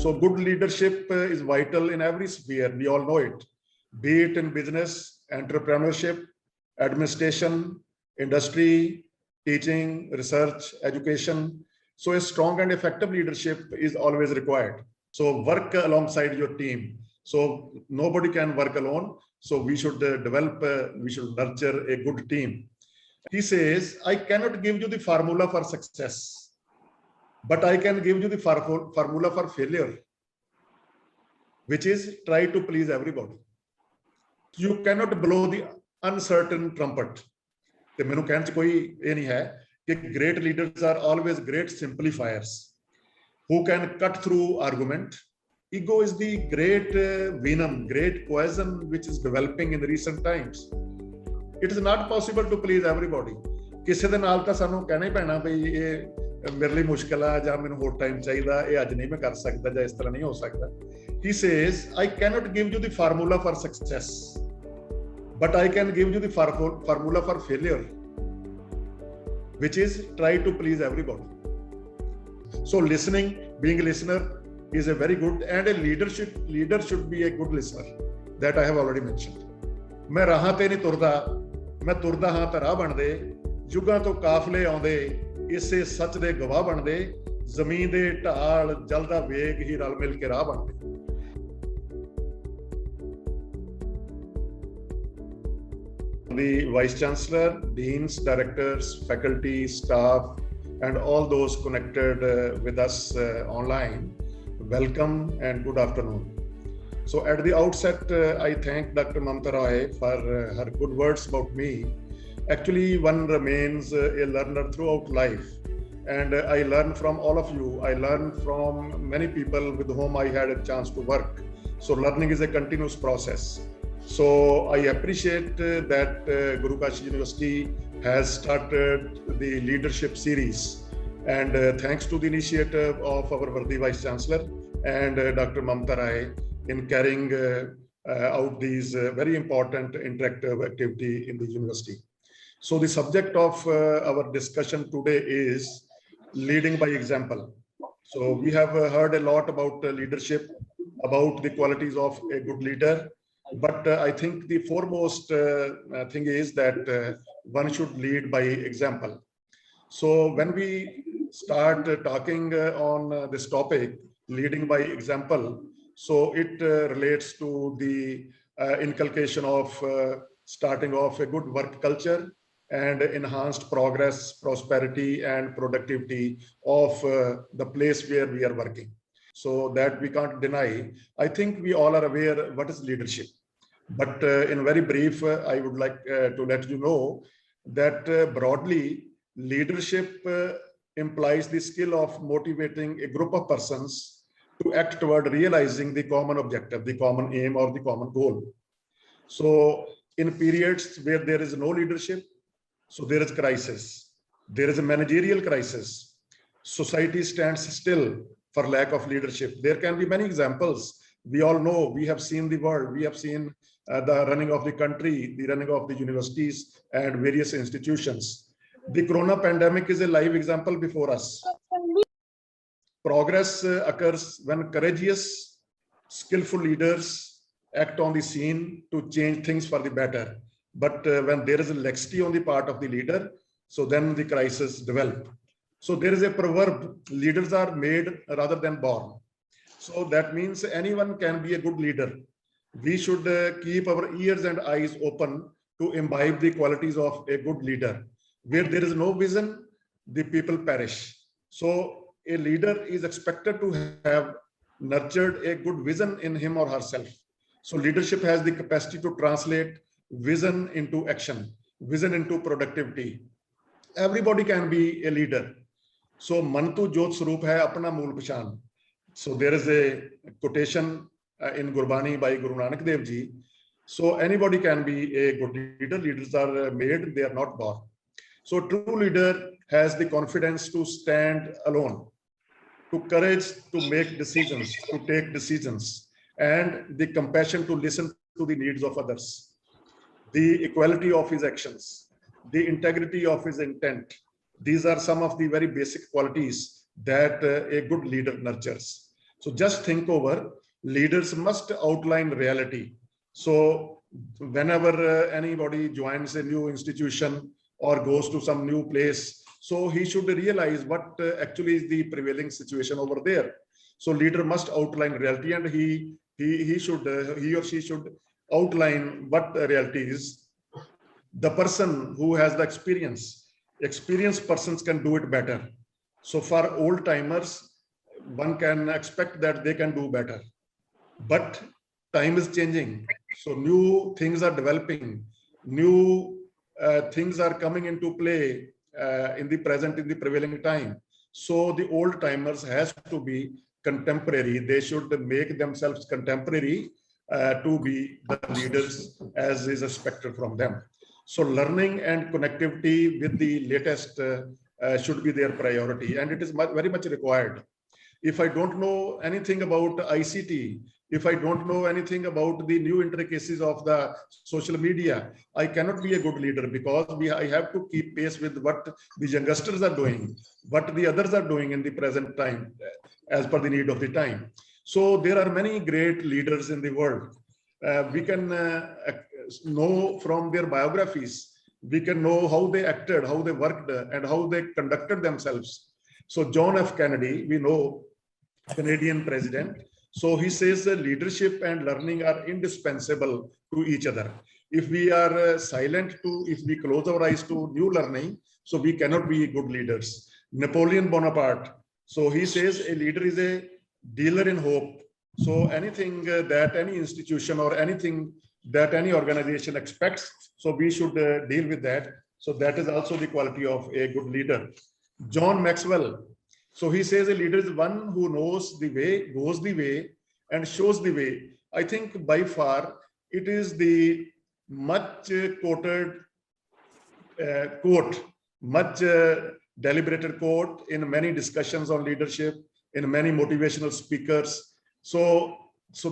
So good leadership is vital in every sphere. We all know it, be it in business, entrepreneurship, administration, industry, teaching, research, education. So a strong and effective leadership is always required. So work alongside your team. So nobody can work alone. So we should we should nurture a good team. He says, I cannot give you the formula for success, but I can give you the formula for failure, which is try to please everybody. You cannot blow the uncertain trumpet. ਤੇ ਮੈਨੂੰ ਕਹਿਣ 'ਚ ਕੋਈ ਇਹ ਨਹੀਂ ਹੈ ਕਿ great leaders are always great simplifiers who can cut through argument. Ego is the great venom, great poison which is developing in the recent times. It is not possible to please everybody. ਕਿਸੇ ਦੇ ਨਾਲ ਤਾਂ ਸਾਨੂੰ ਕਹਿਣਾ ਹੀ ਪੈਣਾ ਵੀ ਇਹ ਮੇਰੇ ਲਈ ਮੁਸ਼ਕਲ ਆ ਜਾਂ ਮੈਨੂੰ ਹੋਰ ਟਾਈਮ ਚਾਹੀਦਾ, ਇਹ ਅੱਜ ਨਹੀਂ ਮੈਂ ਕਰ ਸਕਦਾ ਜਾਂ ਇਸ ਤਰ੍ਹਾਂ ਨਹੀਂ ਹੋ ਸਕਦਾ. He says, I cannot give you the formula for success, but I can give you the formula for failure, which is try to please everybody. So listening, being a listener is a very good, and a leader should be a good listener. That I have already mentioned. मैं राहां ते नहीं तुरदा, मैं तुरदा हां ते राह बनदे, युगां तो काफले आउंदे, इसे सच दे गवाह बनदे, ਜ਼ਮੀਨ ਦੇ ਢਾਲ ਜਲ ਦਾ ਵੇਗ ਹੀ ਰਲ ਮਿਲ ਕੇ ਰਾਹ ਬਣਦੇ. The Vice-Chancellor, Deans, Directors, faculty, staff, and all those connected with us online, welcome and good afternoon. So at the outset, I thank Dr. Mamta Roy for her good words about me. Actually, one remains a learner throughout life. And I learn from all of you. I learn from many people with whom I had a chance to work. So learning is a continuous process. So I appreciate that Guru Kashi University has started the leadership series. And thanks to the initiative of our worthy Vice-Chancellor and Dr. Mamta Rai in carrying out these very important interactive activity in the university. So the subject of our discussion today is leading by example. So we have heard a lot about leadership, about the qualities of a good leader, but I think the foremost thing is that one should lead by example. So when we start talking on this topic, leading by example, so it relates to the inculcation of starting off a good work culture and enhanced progress, prosperity, and productivity of the place where we are working. So that we can't deny. I think we all are aware what is leadership. But in very brief, I would like to let you know that broadly, leadership implies the skill of motivating a group of persons to act toward realizing the common objective, the common aim, or the common goal. So in periods where there is no leadership, so there is crisis. There is a managerial crisis. Society stands still for lack of leadership. There can be many examples. We all know, we have seen the world. We have seen the running of the country, the running of the universities and various institutions. The corona pandemic is a live example before us. Progress occurs when courageous, skillful leaders act on the scene to change things for the better. But when there is a laxity on the part of the leader, so then the crisis develop. So there is a proverb, leaders are made rather than born. So that means anyone can be a good leader. We should keep our ears and eyes open to imbibe the qualities of a good leader. Where there is no vision, the people perish. So a leader is expected to have nurtured a good vision in him or herself. So leadership has the capacity to translate vision into action, vision into productivity. Everybody can be a leader. So mantu jot swaroop hai apna mool pechan. So there is a quotation in Gurbani by Guru Nanak Dev Ji. So anybody can be a good leader. Leaders are made, they are not born. So true leader has the confidence to stand alone, to courage to make decisions, to take decisions, and the compassion to listen to the needs of others. The equality of his actions, the integrity of his intent. These are some of the very basic qualities that a good leader nurtures. So just think over, leaders must outline reality. So whenever anybody joins a new institution or goes to some new place, so he should realize what actually is the prevailing situation over there. So leader must outline reality, and he or she should outline what the reality is. The person who has the experienced persons can do it better. So for old timers, one can expect that they can do better. But time is changing. So new things are developing, new things are coming into play in the prevailing time. So the old timers has to be contemporary. They should make themselves contemporary to be the leaders as is expected from them. So learning and connectivity with the latest should be their priority, and it is very much required. If I don't know anything about ICT, if I don't know anything about the new intricacies of the social media, I cannot be a good leader, because I have to keep pace with what the youngsters are doing, what the others are doing in the present time, as per the need of the time. So there are many great leaders in the world. We can know from their biographies, we can know how they acted, how they worked, and how they conducted themselves. So John F. Kennedy, we know, Canadian president. So he says that leadership and learning are indispensable to each other. If we are silent to, if we close our eyes to new learning, so we cannot be good leaders. Napoleon Bonaparte, so he says a leader is a dealer in hope. So anything that any institution or anything that any organization expects, so we should deal with that. So that is also the quality of a good leader. John Maxwell, so he says a leader is one who knows the way, goes the way, and shows the way. I think by far it is the much quoted quote, much deliberated quote in many discussions on leadership, in many motivational speakers. So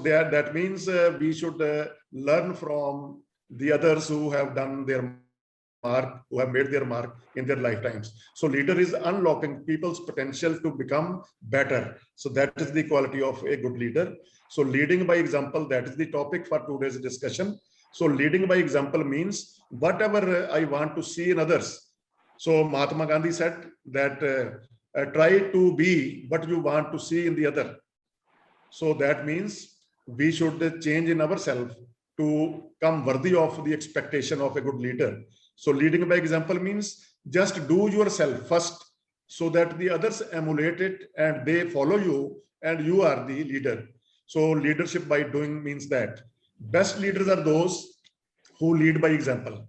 that means we should learn from the others who have done their mark, who have made their mark in their lifetimes. So leader is unlocking people's potential to become better. So that is the quality of a good leader. So leading by example, that is the topic for today's discussion. So leading by example means whatever I want to see in others. So Mahatma Gandhi said that try to be what you want to see in the other. So that means we should change in ourselves to come worthy of the expectation of a good leader. So leading by example means just do yourself first, so that the others emulate it and they follow you and you are the leader. So leadership by doing means that best leaders are those who lead by example.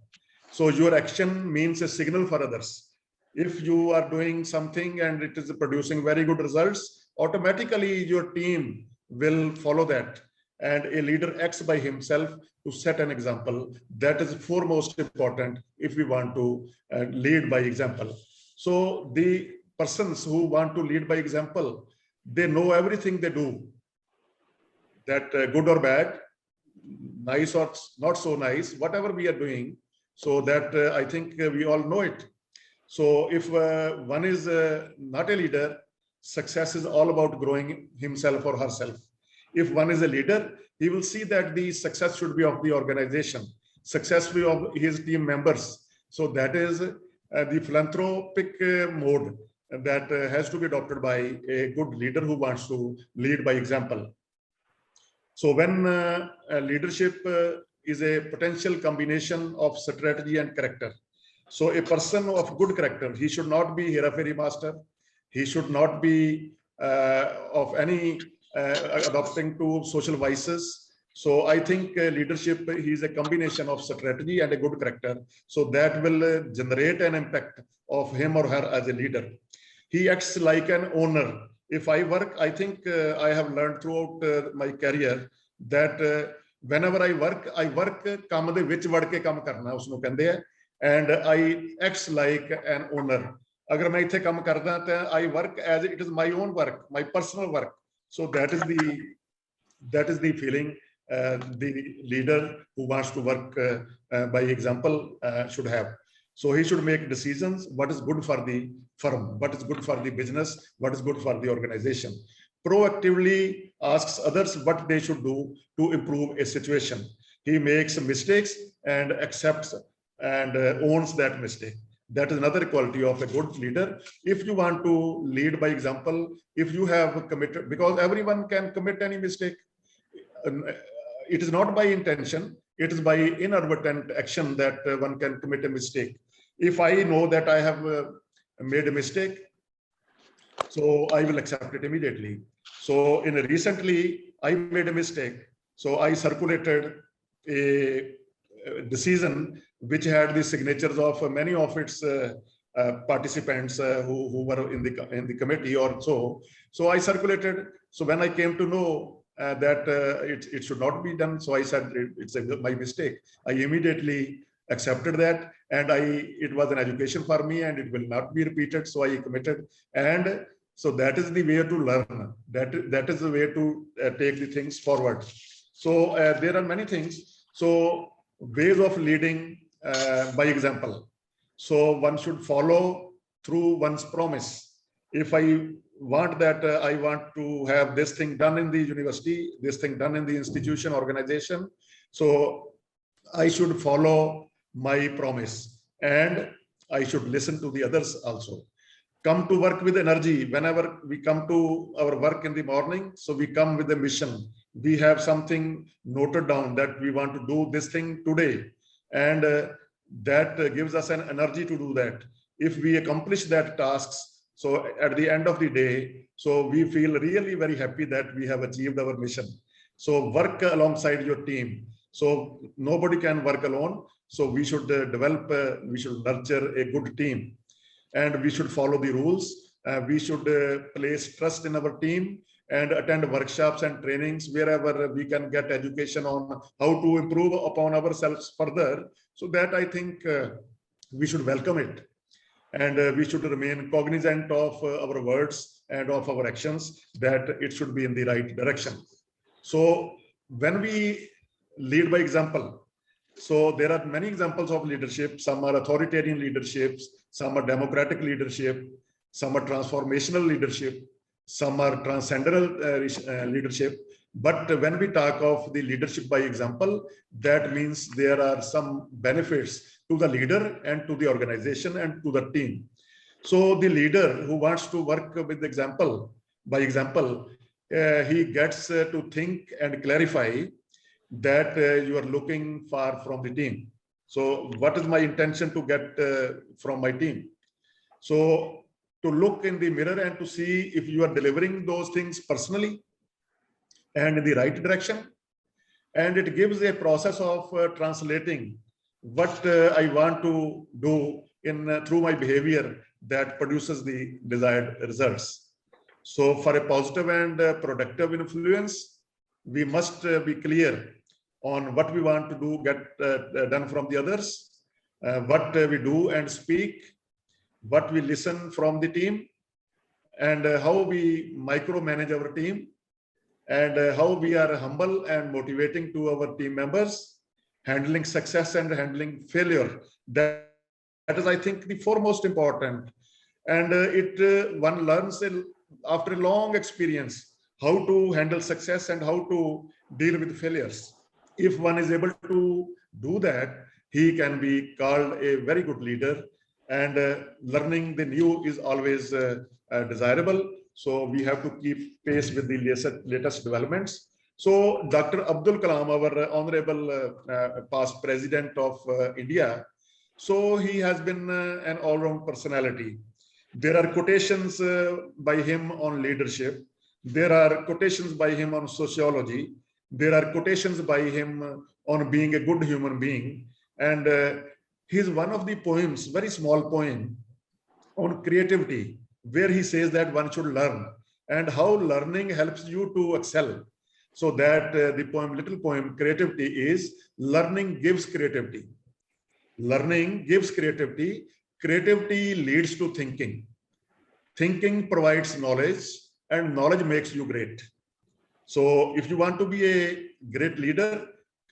So your action means a signal for others. If you are doing something and it is producing very good results, automatically your team will follow that. And a leader acts by himself to set an example. That is foremost important if we want to lead by example. So the persons who want to lead by example, they know everything they do, that good or bad, nice or not so nice, whatever we are doing. So that I think we all know it. So if one is not a leader, success is all about growing himself or herself. If one is a leader, he will see that the success should be of the organization, success will be of his team members. So that is the philanthropic mode that has to be adopted by a good leader who wants to lead by example. So when leadership is a potential combination of strategy and character. So a person of good character, he should not be hera-fairy master. He should not be of any adopting to social vices. So I think leadership is a combination of strategy and a good character. So that will generate an impact of him or her as a leader. He acts like an owner. If I work, I think I have learned throughout my career that whenever I work ਕੰਮ ਦੇ ਵਿੱਚ ਵੜ ਕੇ ਕੰਮ ਕਰਨਾ ਉਸਨੂੰ ਕਹਿੰਦੇ ਆ, and I acts like an owner. ਅਗਰ ਮੈਂ ਇੱਥੇ ਕੰਮ ਕਰਦਾ ਤਾਂ I work as it is my own work, my personal work. So that is the feeling the leader who wants to work by example should have. So he should make decisions, what is good for the firm, what is good for the business, what is good for the organization. proactively asks others what they should do to improve a situation. He makes mistakes and accepts and owns that mistake. That is another quality of a good leader. If you want to lead by example, if you have committed, because everyone can commit any mistake. It is not by intention, it is by inadvertent action that one can commit a mistake. If I know that I have made a mistake, so I will accept it immediately. So recently I made a mistake. So I circulated a decision which had the signatures of many of its participants who were in the committee or so. So I circulated. So when I came to know that it should not be done, so I said it's my mistake. I immediately accepted that, and it was an education for me, and it will not be repeated. So I committed, and so that is the way to learn. That is the way to take the things forward. So there are many things. So ways of leading by example. So one should follow through one's promise. If I want that I want to have this thing done in the university, this thing done in the institution, organization, so I should follow my promise, and I should listen to the others also. Come to work with energy. Whenever we come to our work in the morning, so we come with a mission. We have something noted down that we want to do this thing today, and that gives us an energy to do that. If we accomplish that tasks, so at the end of the day, so we feel really very happy that we have achieved our mission. So work alongside your team. So nobody can work alone. So we should develop, we should nurture a good team, and we should follow the rules. We should place trust in our team and attend workshops and trainings wherever we can get education on how to improve upon ourselves further. So that I think we should welcome it, and we should remain cognizant of our words and of our actions, that it should be in the right direction. So when we lead by example, so there are many examples of leadership. Some are authoritarian leaderships, some are democratic leadership, some are transformational leadership, some are transcendental leadership. But when we talk of the leadership by example, that means there are some benefits to the leader and to the organization and to the team. So the leader who wants to work with example, by example, he gets to think and clarify that you are looking far from the team. So what is my intention to get from my team? So to look in the mirror and to see if you are delivering those things personally and in the right direction. And it gives a process of translating what I want to do in through my behavior that produces the desired results. So for a positive and productive influence, we must be clear on what we want to do, get done from the others, what we do and speak, what we listen from the team, and how we micromanage our team, and how we are humble and motivating to our team members, handling success and handling failure. That is, I think, the foremost important. And one learns after a long experience how to handle success and how to deal with failures. If one is able to do that, he can be called a very good leader. And learning the new is always desirable. So we have to keep pace with the latest developments. So Dr. Abdul Kalam, our honorable past president of India, so he has been an all-round personality. There are quotations by him on leadership. There are quotations by him on sociology. There are quotations by him on being a good human being. And he's one of the poems, very small poem, on creativity, where he says that one should learn and how learning helps you to excel. So that the poem, little poem, creativity is learning gives creativity. Learning gives creativity. Creativity leads to thinking. Thinking provides knowledge, and knowledge makes you great. So if you want to be a great leader,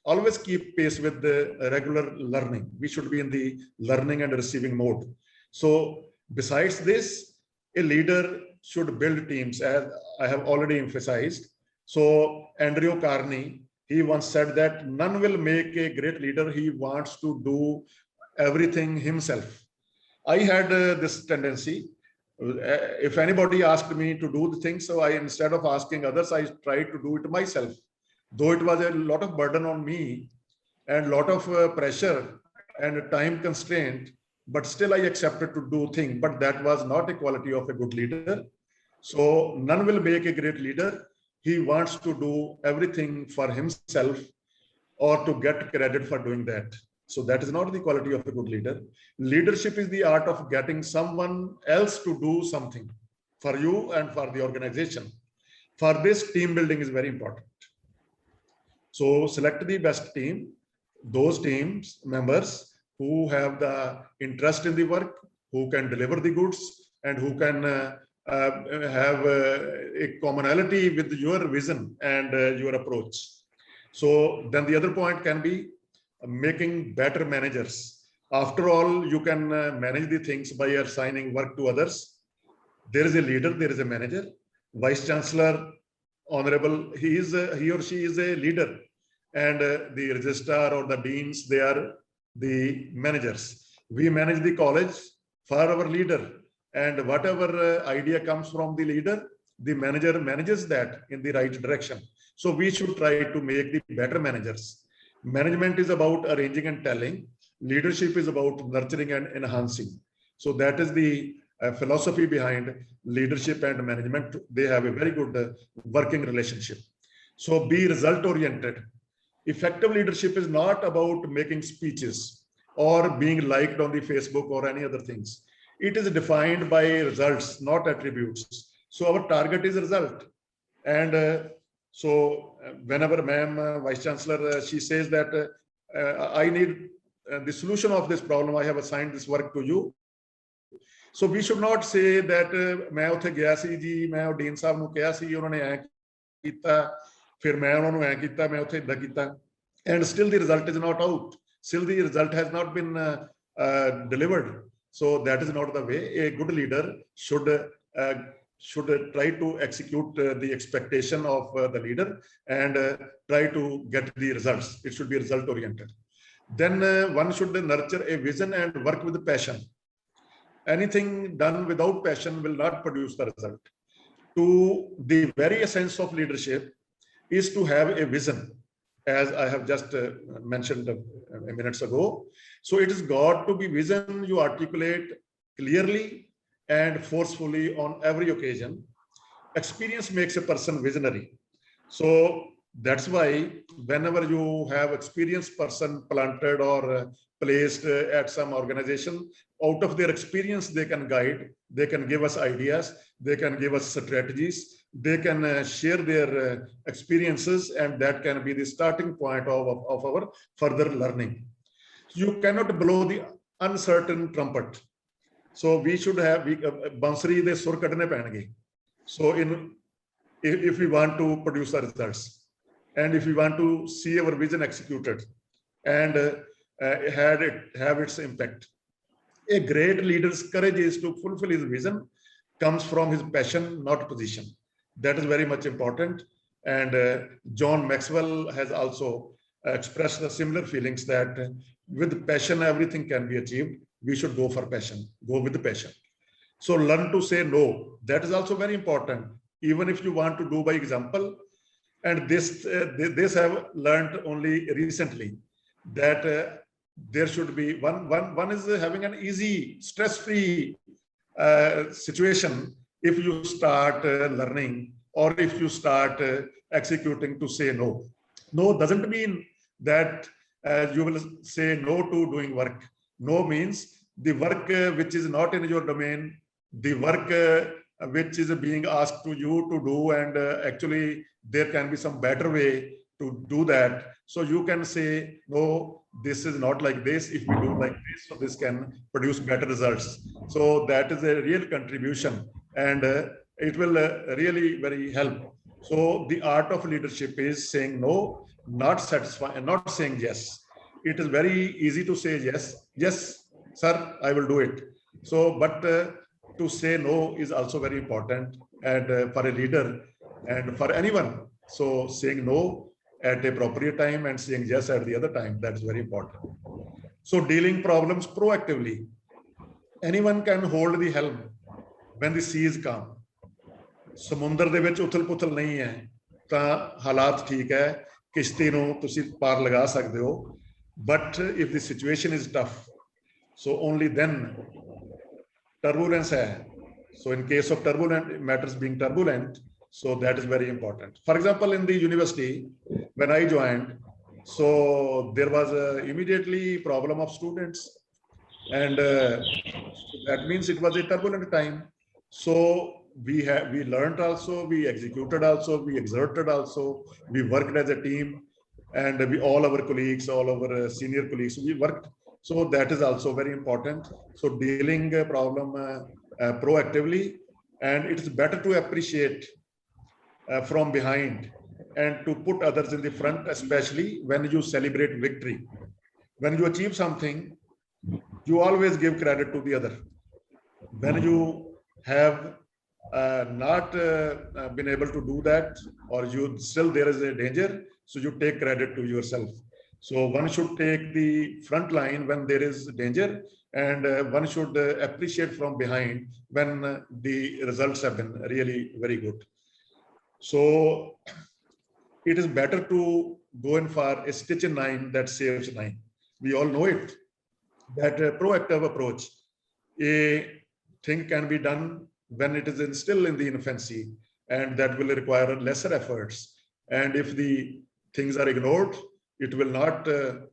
always keep pace with the regular learning. We should be in the learning and receiving mode. So besides this, a leader should build teams, as I have already emphasized. So Andrew Carney, he once said that none will make a great leader. He wants to do everything himself. I had this tendency. If anybody asked me to do the things, so I, instead of asking others, I tried to do it myself. Though it was a lot of burden on me and a lot of pressure and time constraint, but still I accepted to do things. But that was not a quality of a good leader. So none will make a great leader. He wants to do everything for himself or to get credit for doing that. So that is not the quality of a good leader. Leadership is the art of getting someone else to do something for you and for the organization. For this, team building is very important. So select the best team, those teams members who have the interest in the work, who can deliver the goods, and who can have a commonality with your vision and your approach. So then the other point can be making better managers. After all, you can manage the things by assigning work to others. There is a leader, there is a manager. Vice-Chancellor, Honorable, he or she is a leader. And the registrar or the deans, they are the managers. We manage the college for our leader. And whatever idea comes from the leader, the manager manages that in the right direction. So we should try to make the better managers. Management is about arranging and telling. Leadership is about nurturing and enhancing. So that is the philosophy behind leadership and management. They have a very good working relationship. So be result oriented. Effective leadership is not about making speeches or being liked on the Facebook or any other things. It is defined by results, not attributes. So our target is result. And so whenever ma'am, Vice-Chancellor, she says that I need the solution of this problem, I have assigned this work to you. So we should not say that मैं उठे गया सी जी, मैं dean साहब ਨੂੰ ਕਿਹਾ ਸੀ ਉਹਨਾਂ ਨੇ ਐ ਕੀਤਾ ਫਿਰ ਮੈਂ ਉਹਨਾਂ ਨੂੰ ਐ ਕੀਤਾ ਮੈਂ ਉੱਥੇ ਇਦਾਂ ਕੀਤਾ and still the result is not out, still the result has not been delivered. So that is not the way. A good leader should try to execute the expectation of the leader and try to get the results. It should be result oriented. Then one should nurture a vision and work with passion. Anything done without passion will not produce the result. To the very essence of leadership is to have a vision, as I have just mentioned minutes ago. So it is got to be vision you articulate clearly and forcefully on every occasion. Experience makes a person visionary. So that's why whenever you have experienced person planted or placed at some organization, out of their experience, they can guide, they can give us ideas, they can give us strategies, they can share their experiences, and that can be the starting point of our further learning. You cannot blow the uncertain trumpet. So we should have bansuri de sur kadne paenge. So if we want to produce the results, and if we want to see our vision executed and have its impact, a great leader's courage is to fulfill his vision comes from his passion, not position. That is very much important. And John Maxwell has also expressed the similar feelings that with passion, everything can be achieved. We should go for passion, go with the passion. So learn to say no. That is also very important. Even if you want to do by example, and this I've learned only recently, that there should be one is having an easy, stress-free situation if you start learning or if you start executing to say no. No doesn't mean that you will say no to doing work. No means the work which is not in your domain, the work which is being asked to you to do, and actually there can be some better way to do that. So you can say, no, this is not like this. If we do like this, so this can produce better results. So that is a real contribution, and it will really very help. So the art of leadership is saying no, not satisfying, not saying yes. It is very easy to say yes, yes, sir, I will do it. So, but to say no is also very important, and for a leader and for anyone. So saying no at a appropriate time and saying yes at the other time, that is very important. So dealing problems proactively. Anyone can hold the helm when the sea is calm. ਸਮੁੰਦਰ ਦੇ ਵਿੱਚ ਉਥਲ ਪੁਥਲ ਨਹੀਂ ਹੈ ਤਾਂ ਹਾਲਾਤ ਠੀਕ ਹੈ, ਕਿਸ਼ਤੀ ਨੂੰ ਤੁਸੀਂ ਪਾਰ ਲਗਾ ਸਕਦੇ ਹੋ, but if the situation is tough, so only then turbulence hai. So in case of turbulent matters being turbulent, so that is very important. For example, in the university when I joined, so there was immediately problem of students, and that means it was a turbulent time. So we learned also, we executed also, we exerted also, we worked as a team, and all our colleagues, all our senior colleagues, we worked. So that is also very important. So dealing a problem proactively, and it is better to appreciate from behind and to put others in the front, especially when you celebrate victory. When you achieve something, you always give credit to the other. When you have not been able to do that, or you still there is a danger, so you take credit to yourself. So one should take the front line when there is danger, and one should appreciate from behind when the results have been really very good. So it is better to go in for a stitch in nine that saves nine. We all know it, that proactive approach. A thing can be done when it is still in the infancy, and that will require lesser efforts. And if the things are ignored, it will not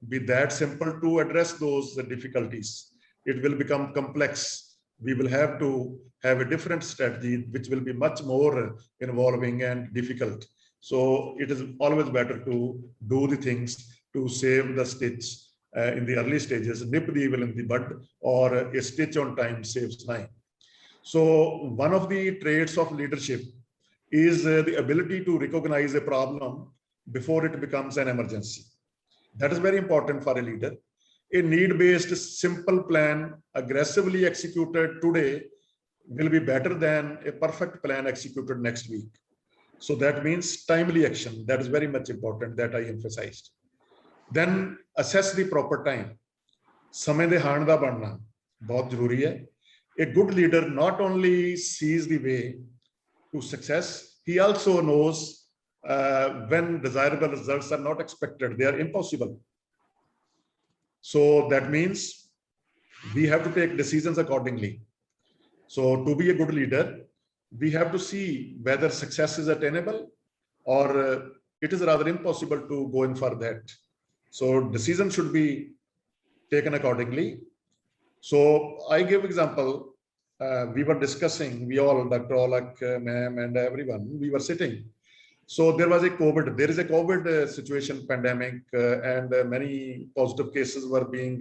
be that simple to address those difficulties. It will become complex. We will have to have a different strategy, which will be much more involving and difficult. So it is always better to do the things to save the stitch in the early stages, nip the evil in the bud, or a stitch on time saves nine. So one of the traits of leadership is the ability to recognize a problem before it becomes an emergency. That is very important for a leader. A need-based simple plan aggressively executed today will be better than a perfect plan executed next week. So that means timely action. That is very much important, that I emphasized. Then assess the proper time. ਸਮੇਂ ਦੇ ਹਾਣ ਦਾ ਬਣਨਾ ਬਹੁਤ ਜ਼ਰੂਰੀ ਹੈ. A good leader not only sees the way to success, he also knows when desirable results are not expected, they are impossible. So that means we have to take decisions accordingly. So to be a good leader, we have to see whether success is attainable or it is rather impossible to go in for that. So decisions should be taken accordingly. So I give example. We were discussing, we all, Dr. Olak, ma'am, and everyone, we were sitting. So there was a COVID, there is a COVID situation, pandemic, and many positive cases were being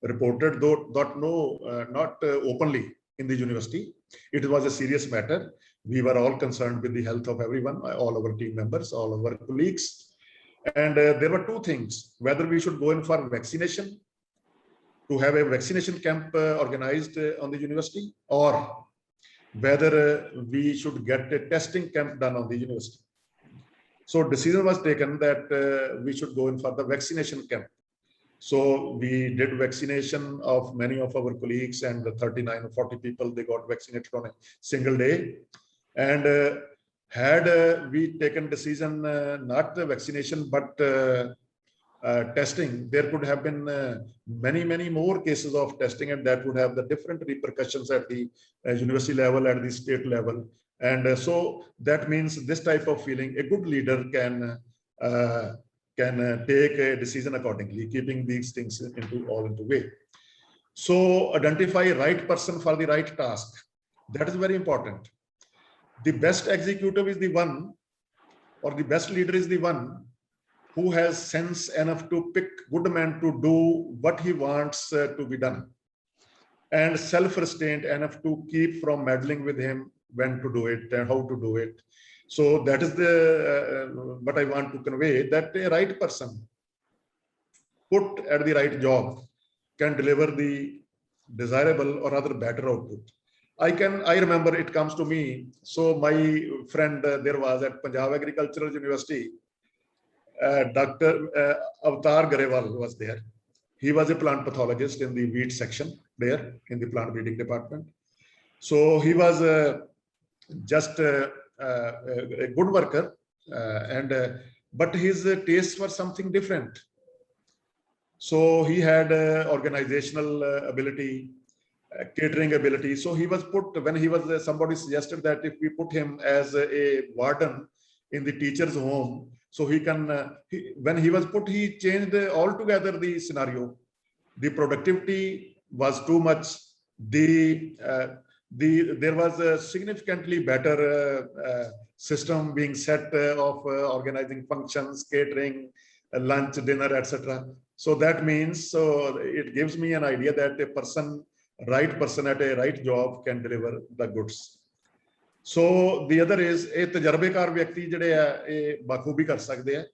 reported, though not openly in the university. It was a serious matter. We were all concerned with the health of everyone, all our team members, all our colleagues. And there were two things, whether we should go in for vaccination, to have a vaccination camp organized on the university, or whether we should get a testing camp done on the university. So decision was taken that we should go in for the vaccination camp. So we did vaccination of many of our colleagues, and the 39 or 40 people, they got vaccinated on a single day. And had we taken decision not vaccination but testing, there could have been many more cases of testing, and that would have the different repercussions at the university level, at the state level. And so that means this type of feeling, a good leader can take a decision accordingly, keeping these things into way. So identify right person for the right task. That is very important. The best executive is the one, or the best leader is the one who has sense enough to pick good man to do what he wants to be done, and self-restraint enough to keep from meddling with him when to do it and how to do it. So that is the what I want to convey, that a right person put at the right job can deliver the desirable or rather better output. I remember, it comes to me. So my friend, there was at Punjab Agricultural University, Dr. Avatar Garewal was there. He was a plant pathologist in the wheat section there in the plant breeding department. So he was just a good worker, but his tastes were something different. So he had organizational ability, catering ability. So he was put, when he was, somebody suggested that if we put him as a warden in the teacher's home, so he can, when he was put, he changed altogether the scenario. The productivity was too much. There was a significantly better system being set of organizing functions, catering, lunch, dinner, etc. So that means, so it gives me an idea that a person, right person at a right job can deliver the goods. So the other is a ਤਜਰਬੇਕਾਰ ਵਿਅਕਤੀ ਜਿਹੜੇ ਆ ਇਹ ਬਾਖੂਬੀ ਕਰ ਸਕਦੇ ਆ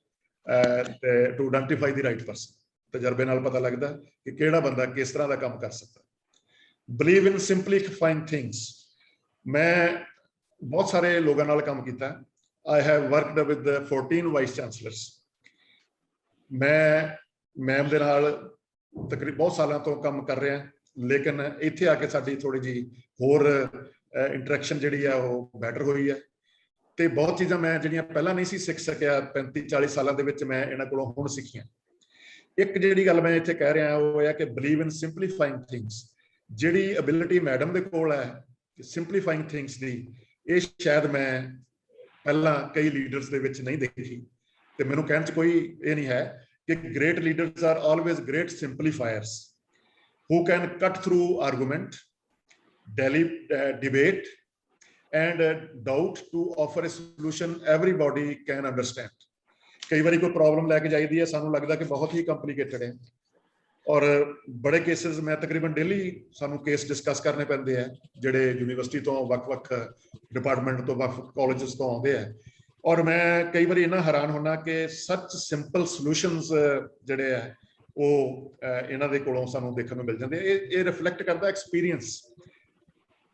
to identify the right person. ਤਜਰਬੇ ਨਾਲ ਪਤਾ ਲੱਗਦਾ ਕਿ ਕਿਹੜਾ ਬੰਦਾ ਕਿਸ ਤਰ੍ਹਾਂ ਦਾ ਕੰਮ ਕਰ ਸਕਦਾ. Believe in simplifying things. ਮੈਂ ਬਹੁਤ ਸਾਰੇ ਲੋਕਾਂ ਨਾਲ ਕੰਮ ਕੀਤਾ. I have worked with 14 vice chancellors. ਮੈਂ ਮੈਮ ਦੇ ਨਾਲ ਤਕਰੀਬਨ ਬਹੁਤ ਸਾਲਾਂ ਤੋਂ ਕੰਮ ਕਰ ਰਿਹਾ, ਲੇਕਿਨ ਇੱਥੇ ਆ ਕੇ ਸਾਡੀ ਥੋੜੀ ਜੀ ਹੋਰ ਇੰਟਰੈਕਸ਼ਨ ਜਿਹੜੀ ਆ ਉਹ ਬੈਟਰ ਹੋਈ ਹੈ ਤੇ ਬਹੁਤ ਚੀਜ਼ਾਂ ਮੈਂ ਜਿਹੜੀਆਂ ਪਹਿਲਾਂ ਨਹੀਂ ਸੀ ਸਿੱਖ ਸਕਿਆ 35-40 ਸਾਲਾਂ ਦੇ ਵਿੱਚ ਮੈਂ ਇਹਨਾਂ ਕੋਲੋਂ ਹੁਣ ਸਿੱਖੀਆਂ. ਇੱਕ ਜਿਹੜੀ ਗੱਲ ਮੈਂ ਇੱਥੇ ਕਹਿ ਰਿਹਾ ਉਹ ਹੈ ਕਿ ਬਲੀਵ ਇਨ ਸਿੰਪਲੀਫਾਈਂਗ ਥਿੰਗਸ. ਜਿਹੜੀ ਐਬਿਲਿਟੀ ਮੈਡਮ ਦੇ ਕੋਲ ਹੈ ਸਿੰਪਲੀਫਾਈਂਗ ਥਿੰਗਸ ਦੀ, ਇਹ ਸ਼ਾਇਦ ਮੈਂ ਪਹਿਲਾਂ ਕਈ ਲੀਡਰਸ ਦੇ ਵਿੱਚ ਨਹੀਂ ਦੇਖੀ ਤੇ ਮੈਨੂੰ ਕਹਿਣ 'ਚ ਕੋਈ ਇਹ ਨਹੀਂ ਹੈ ਕਿ great leaders are always great simplifiers who can cut through argument, debate and doubt to offer a solution everybody can understand. ਕਈ ਵਾਰੀ ਕੋਈ ਪ੍ਰੋਬਲਮ ਲੈ ਕੇ ਜਾਈਦੀ ਹੈ, ਸਾਨੂੰ ਲੱਗਦਾ ਕਿ ਬਹੁਤ ਹੀ ਕੰਪਲਿਕੇਟਡ ਹੈ ਔਰ ਬੜੇ ਕੇਸਿਸ ਮੈਂ ਤਕਰੀਬਨ ਡੇਲੀ ਸਾਨੂੰ ਕੇਸ ਡਿਸਕਸ ਕਰਨੇ ਪੈਂਦੇ ਆ ਜਿਹੜੇ ਯੂਨੀਵਰਸਿਟੀ ਤੋਂ ਵੱਖ-ਵੱਖ ਡਿਪਾਰਟਮੈਂਟ ਤੋਂ ਵੱਖ ਕਾਲਜਸ ਤੋਂ ਆਉਂਦੇ ਆ ਔਰ ਮੈਂ ਕਈ ਵਾਰੀ ਇੰਨਾ ਹੈਰਾਨ ਹੁੰਦਾ ਕਿ ਸੱਚ ਸਿੰਪਲ ਸੋਲੂਸ਼ਨਸ ਜਿਹੜੇ ਆ ਉਹ ਇਹਨਾਂ ਦੇ ਕੋਲੋਂ ਸਾਨੂੰ ਦੇਖਣ ਨੂੰ ਮਿਲ ਜਾਂਦੇ. ਇਹ ਰਿਫਲੈਕਟ ਕਰਦਾ experience.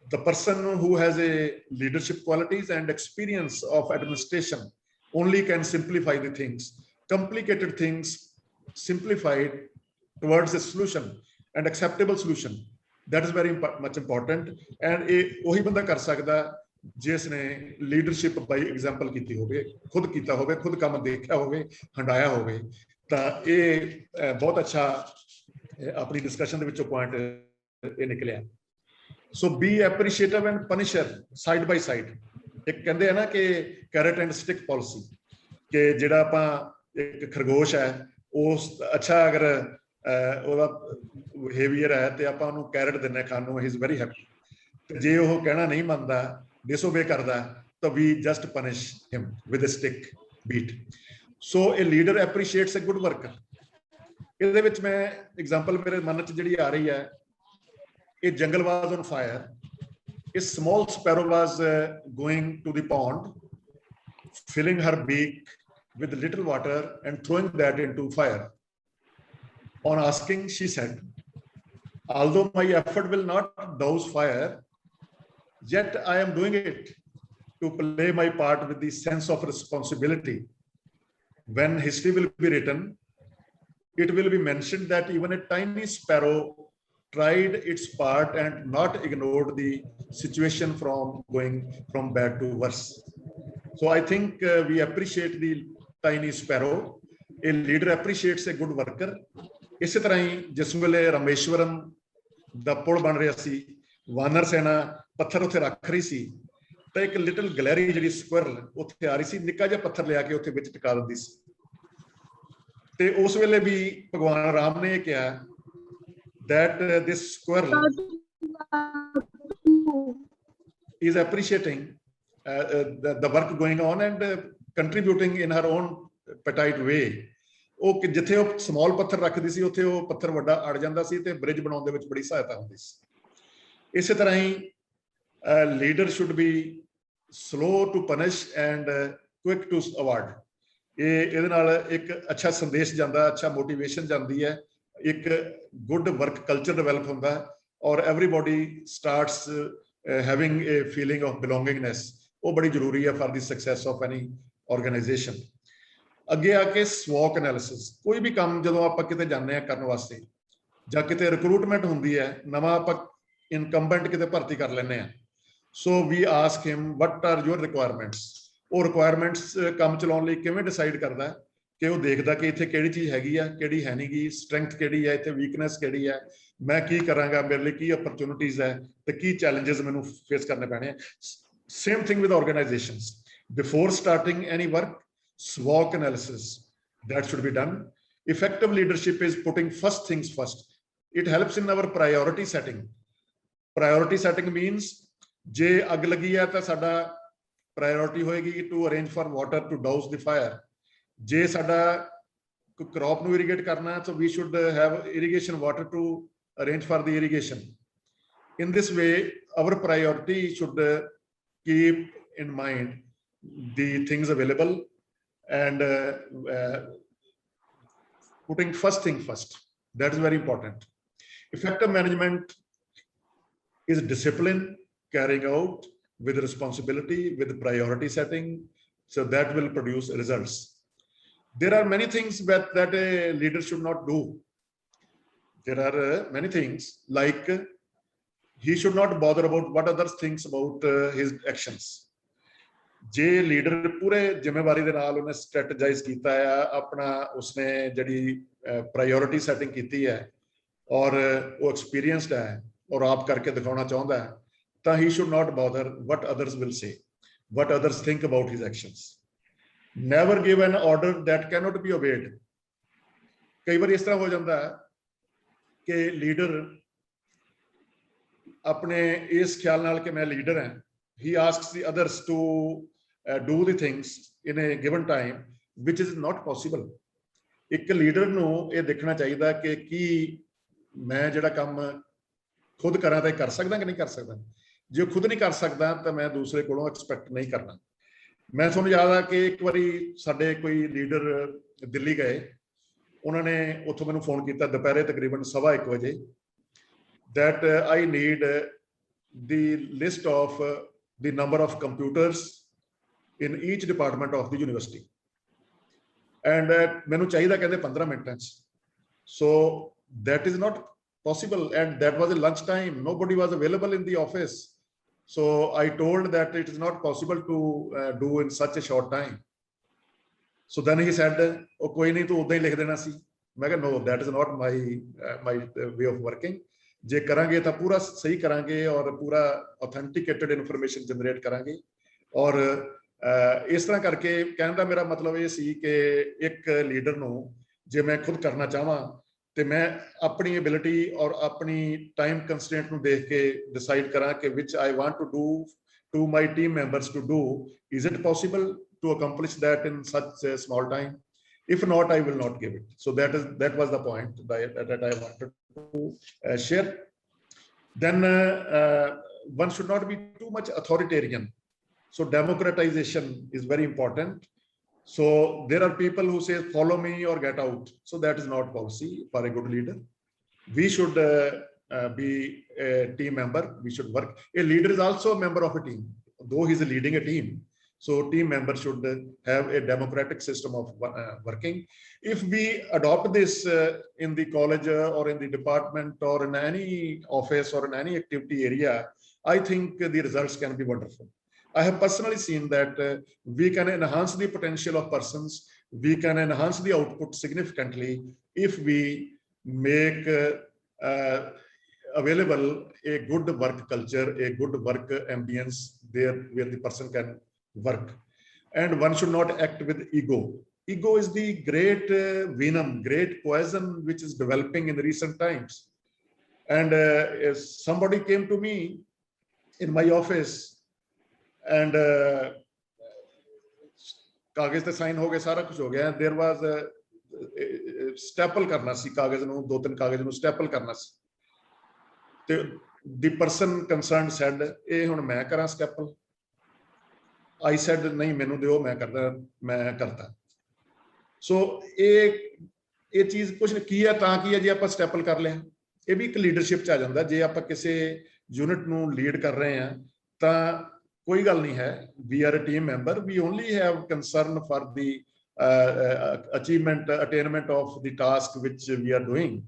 The person who has a leadership qualities and experience of administration only can simplify the things. Complicated things simplified towards a solution and acceptable solution. That is very much important. And ਉਹੀ ਬੰਦਾ ਕਰ ਸਕਦਾ ਜਿਸ ਨੇ leadership ਬਾਈ example ਕੀਤੀ ਹੋਵੇ, ਖੁਦ ਕੀਤਾ ਹੋਵੇ, ਖੁਦ ਕੰਮ ਦੇਖਿਆ ਹੋਵੇ, ਹੰਡਾਇਆ ਹੋਵੇ. ਤਾਂ ਇਹ ਬਹੁਤ ਅੱਛਾ ਆਪਣੀ ਡਿਸਕਸ਼ਨ ਦੇ ਵਿੱਚੋਂ ਪੁਆਇੰਟ ਇਹ ਨਿਕਲਿਆ. So be appreciative and punisher side by side. ਇੱਕ ਕਹਿੰਦੇ ਆ ਨਾ ਕਿ ਕੈਰਟ ਐਂਡ ਸਟਿਕ ਪਾਲਿਸੀ, ਕਿ ਜਿਹੜਾ ਆਪਾਂ ਇੱਕ ਖਰਗੋਸ਼ ਹੈ ਉਸ ਅੱਛਾ ਅਗਰ ਉਹਦਾ ਬਿਹੇਵੀਅਰ ਹੈ ਤੇ ਆਪਾਂ ਉਹਨੂੰ ਕੈਰਟ ਦਿੰਦੇ ਖਾਣ ਨੂੰ, ਹੀ ਇਜ਼ ਵੈਰੀ ਹੈਪੀ. ਤੇ ਜੇ ਉਹ ਕਹਿਣਾ ਨਹੀਂ ਮੰਨਦਾ, disobey ਕਰਦਾ, ਤਾਂ we just punish him with a stick beat. So a leader appreciates a good worker. ਇਹਦੇ ਵਿੱਚ ਮੈਂ ਐਗਜ਼ਾਮਪਲ ਮੇਰੇ ਮਨ 'ਚ ਜਿਹੜੀ ਆ ਰਹੀ ਹੈ, ਇਹ ਜੰਗਲ was on fire. A small sparrow was going to the pond, filling her beak with little water and throwing that into fire. On asking, she said, although my effort will not douse fire, yet I am doing it to play my part with the sense of responsibility. When history will be written, it will be mentioned that even a tiny sparrow tried its part and not ignored the situation from going from bad to worse. So I think we appreciate the tiny sparrow. A leader appreciates a good worker. ਇਸੇ ਤਰ੍ਹਾਂ ਹੀ ਜਿਸ ਵੇਲੇ ਰਾਮੇਸ਼ਵਰਮ ਦਾ ਪੁਲ ਬਣ ਰਿਹਾ ਸੀ, ਵਾਨਰ ਸੈਨਾ ਪੱਥਰ ਉੱਥੇ ਰੱਖ ਰਹੀ ਸੀ ਤਾਂ ਇੱਕ ਲਿਟਲ ਗਲੈਰੀ ਜਿਹੜੀ ਸਕੁਇਰਲ ਉੱਥੇ ਆ ਰਹੀ ਸੀ, ਨਿੱਕਾ ਜਿਹਾ ਪੱਥਰ ਲਿਆ ਕੇ ਉੱਥੇ ਵਿੱਚ ਟਿਕਾ ਦਿੰਦੀ ਸੀ. ਤੇ ਉਸ ਵੇਲੇ ਵੀ ਭਗਵਾਨ ਰਾਮ ਨੇ ਇਹ ਕਿਹਾ that this squirrel is appreciating the work going on and contributing in her own petite way. ਉਹ ਜਿੱਥੇ ਉਹ ਸਮਾਲ ਪੱਥਰ ਰੱਖਦੀ ਸੀ ਉੱਥੇ ਉਹ ਪੱਥਰ ਵੱਡਾ ਅੜ ਜਾਂਦਾ ਸੀ ਤੇ ਬ੍ਰਿਜ ਬਣਾਉਣ ਦੇ ਵਿੱਚ ਬੜੀ ਸਹਾਇਤਾ ਹੁੰਦੀ ਸੀ. ਇਸੇ ਤਰ੍ਹਾਂ ਹੀ leader should be slow to punish and quick to award. ਇਹਦੇ ਨਾਲ ਇੱਕ ਅੱਛਾ ਸੰਦੇਸ਼ ਜਾਂਦਾ, ਅੱਛਾ ਮੋਟੀਵੇਸ਼ਨ ਜਾਂਦੀ ਹੈ, ਇੱਕ ਗੁੱਡ ਵਰਕ ਕਲਚਰ ਡਿਵੈਲਪ ਹੁੰਦਾ ਔਰ everybody starts having a feeling of belongingness, वो बड़ी जरूरी है for the success of any organization. ਅੱਗੇ ਆ ਕੇ SWOT ਐਨਾਲਿਸਿਸ, ਕੋਈ ਵੀ ਕੰਮ ਜਦੋਂ ਆਪਾਂ ਕਿਤੇ ਜਾਂਦੇ ਆ ਕਰਨ ਵਾਸਤੇ ਜਾਂ ਕਿਤੇ ਰਿਕਰੂਟਮੈਂਟ ਹੁੰਦੀ ਹੈ, ਨਵਾਂ ਆਪਾਂ ਇਨਕੰਬੈਂਟ ਕਿਤੇ ਭਰਤੀ ਕਰ ਲੈਂਦੇ ਆ, so we ask him what are your requirements. ਉਹ ਰਿਕੁਆਇਰਮੈਂਟਸ ਕੰਮ ਚਲਾਉਣ ਲਈ ਕਿਵੇਂ ਡਿਸਾਈਡ ਕਰਦਾ ਕਿ ਉਹ ਦੇਖਦਾ ਕਿ ਇੱਥੇ ਕਿਹੜੀ ਚੀਜ਼ ਹੈਗੀ ਆ, ਕਿਹੜੀ ਹੈ ਨਹੀਂਗੀ, ਸਟਰੈਂਥ ਕਿਹੜੀ ਹੈ, ਇੱਥੇ ਵੀਕਨੈਸ ਕਿਹੜੀ ਹੈ, ਮੈਂ ਕੀ ਕਰਾਂਗਾ, ਮੇਰੇ ਲਈ ਕੀ ਅਪਰਚੁਨਿਟੀਜ਼ ਹੈ ਤੇ ਕੀ ਚੈਲੰਜਸ ਮੈਨੂੰ ਫੇਸ ਕਰਨੇ ਪੈਣੇ ਆ। Same thing with organisations, before starting any work, SWOT analysis that should be done. Effective leadership is putting first things first. It helps in our priority setting. Priority setting means je ag lagi hai ta sada priority hoegi to arrange for water to douse the fire. Je sada crop nu irrigate karna hai, so we should have irrigation water to arrange for the irrigation. In this way, our priority should keep in mind the things available and putting first thing first. That is very important. Effective management is discipline carrying out with responsibility, with priority setting, so that will produce results. There are many things that a leader should not do. There are many things, like he should not bother about what others thinks about his actions. J leader पूरे जिम्मेवारी दे नाल उन्हें strategise कीता है, अपना उसने जड़ी priority setting कीती है और वो एक्सपीरियंस्ड है और आप करके दिखाना चाहता है, तो he should not bother what others will say, what others think about his actions. Never give an order that can not be obeyed. कई बार इस तरह हो जाता है कि लीडर अपने इस ख्याल नाल कि मैं लीडर हैं, he asks the others to do the things in a given time which is not possible. एक लीडर ਨੂੰ ਇਹ ਦੇਖਣਾ ਚਾਹੀਦਾ ਕਿ ਕੀ ਮੈਂ ਜਿਹੜਾ ਕੰਮ ਖੁਦ ਕਰਾਂ ਤਾਂ ਕਰ ਸਕਦਾ ਕਿ ਨਹੀਂ ਕਰ ਸਕਦਾ. ਜੇ ਖੁਦ ਨਹੀਂ ਕਰ ਸਕਦਾ ਤਾਂ ਮੈਂ ਦੂਸਰੇ ਕੋਲੋਂ ਐਕਸਪੈਕਟ ਨਹੀਂ ਕਰਨਾ. ਮੈਂ ਤੁਹਾਨੂੰ ਯਾਦ ਆ ਕਿ ਇੱਕ ਵਾਰੀ ਸਾਡੇ ਕੋਈ ਲੀਡਰ ਦਿੱਲੀ ਗਏ, ਉਹਨਾਂ ਨੇ ਉੱਥੋਂ ਮੈਨੂੰ ਫੋਨ ਕੀਤਾ ਦੁਪਹਿਰੇ ਤਕਰੀਬਨ 1:15 ਵਜੇ that I need the list of the number of computers in each department of the university, and mainu chahida kehde 15 minutes. So that is not possible, and that was a lunch time, nobody was available in the office, so I told that it is not possible to do in such a short time. So then he said, oh koi nahi tu udda hi likh dena si. main kha no, that is not my way of working. ਜੇ ਕਰਾਂਗੇ ਤਾਂ ਪੂਰਾ ਸਹੀ ਕਰਾਂਗੇ ਔਰ ਪੂਰਾ ਆਥੈਂਟਿਕੇਟਡ information generate ਕਰਾਂਗੇ। ਔਰ ਇਸ ਤਰ੍ਹਾਂ ਕਰਕੇ ਕਹਿਣ ਦਾ ਮੇਰਾ ਮਤਲਬ ਇਹ ਸੀ ਕਿ ਇੱਕ ਲੀਡਰ ਨੂੰ ਜੇ ਮੈਂ ਖੁਦ ਕਰਨਾ ਚਾਹਾਂ ਤੇ ਮੈਂ ਆਪਣੀ ਐਬਿਲਿਟੀ ਔਰ ਆਪਣੀ ਟਾਈਮ ਕੰਸਟ੍ਰੇਂਟ ਨੂੰ ਦੇਖ ਕੇ ਡਿਸਾਈਡ ਕਰਾਂ ਕਿ which I want to do to my team members to do, is it possible to accomplish that in such a small time? If not, I will not give it. So that was the point that I wanted to share. Then one should not be too much authoritarian. So democratization is very important. So there are people who say follow me or get out. So that is not policy for a good leader. We should be a team member. We should work. A leader is also a member of a team, though he is leading a team. So team members should have a democratic system of working. If we adopt this in the college or in the department or in any office or in any activity area, I think the results can be wonderful. I have personally seen that we can enhance the potential of persons, we can enhance the output significantly if we make available a good work culture, a good work ambience there where the person can work. And one should not act with ego. Ego is the great venom, great poison which is developing in recent times. And somebody came to me in my office and कागज ते sign हो गए, सारा कुछ हो गया. There was staple करना सी कागज नूं, 2-3 कागज नूं staple करना सी. ते the person concerned said ਇਹ ਹੁਣ मैं करा staple. I said नहीं मैनू दिओ, मैं करता. So ਇਹ ਚੀਜ਼ ਕੁਝ ਕੀ ਹੈ ਤਾਂ ਕੀ ਹੈ ਜੇ ਆਪਾਂ ਸਟੈਪਲ ਕਰ ਲਿਆ, ਇਹ ਵੀ ਇੱਕ ਲੀਡਰਸ਼ਿਪ ਚ ਆ ਜਾਂਦਾ. ਜੇ ਆਪਾਂ ਕਿਸੇ यूनिट ਨੂੰ ਲੀਡ ਕਰ ਰਹੇ ਹਾਂ ਤਾਂ ਕੋਈ ਗੱਲ ਨਹੀਂ ਹੈ। We are a team member, we only have concern for the achievement attainment of the task which we are doing.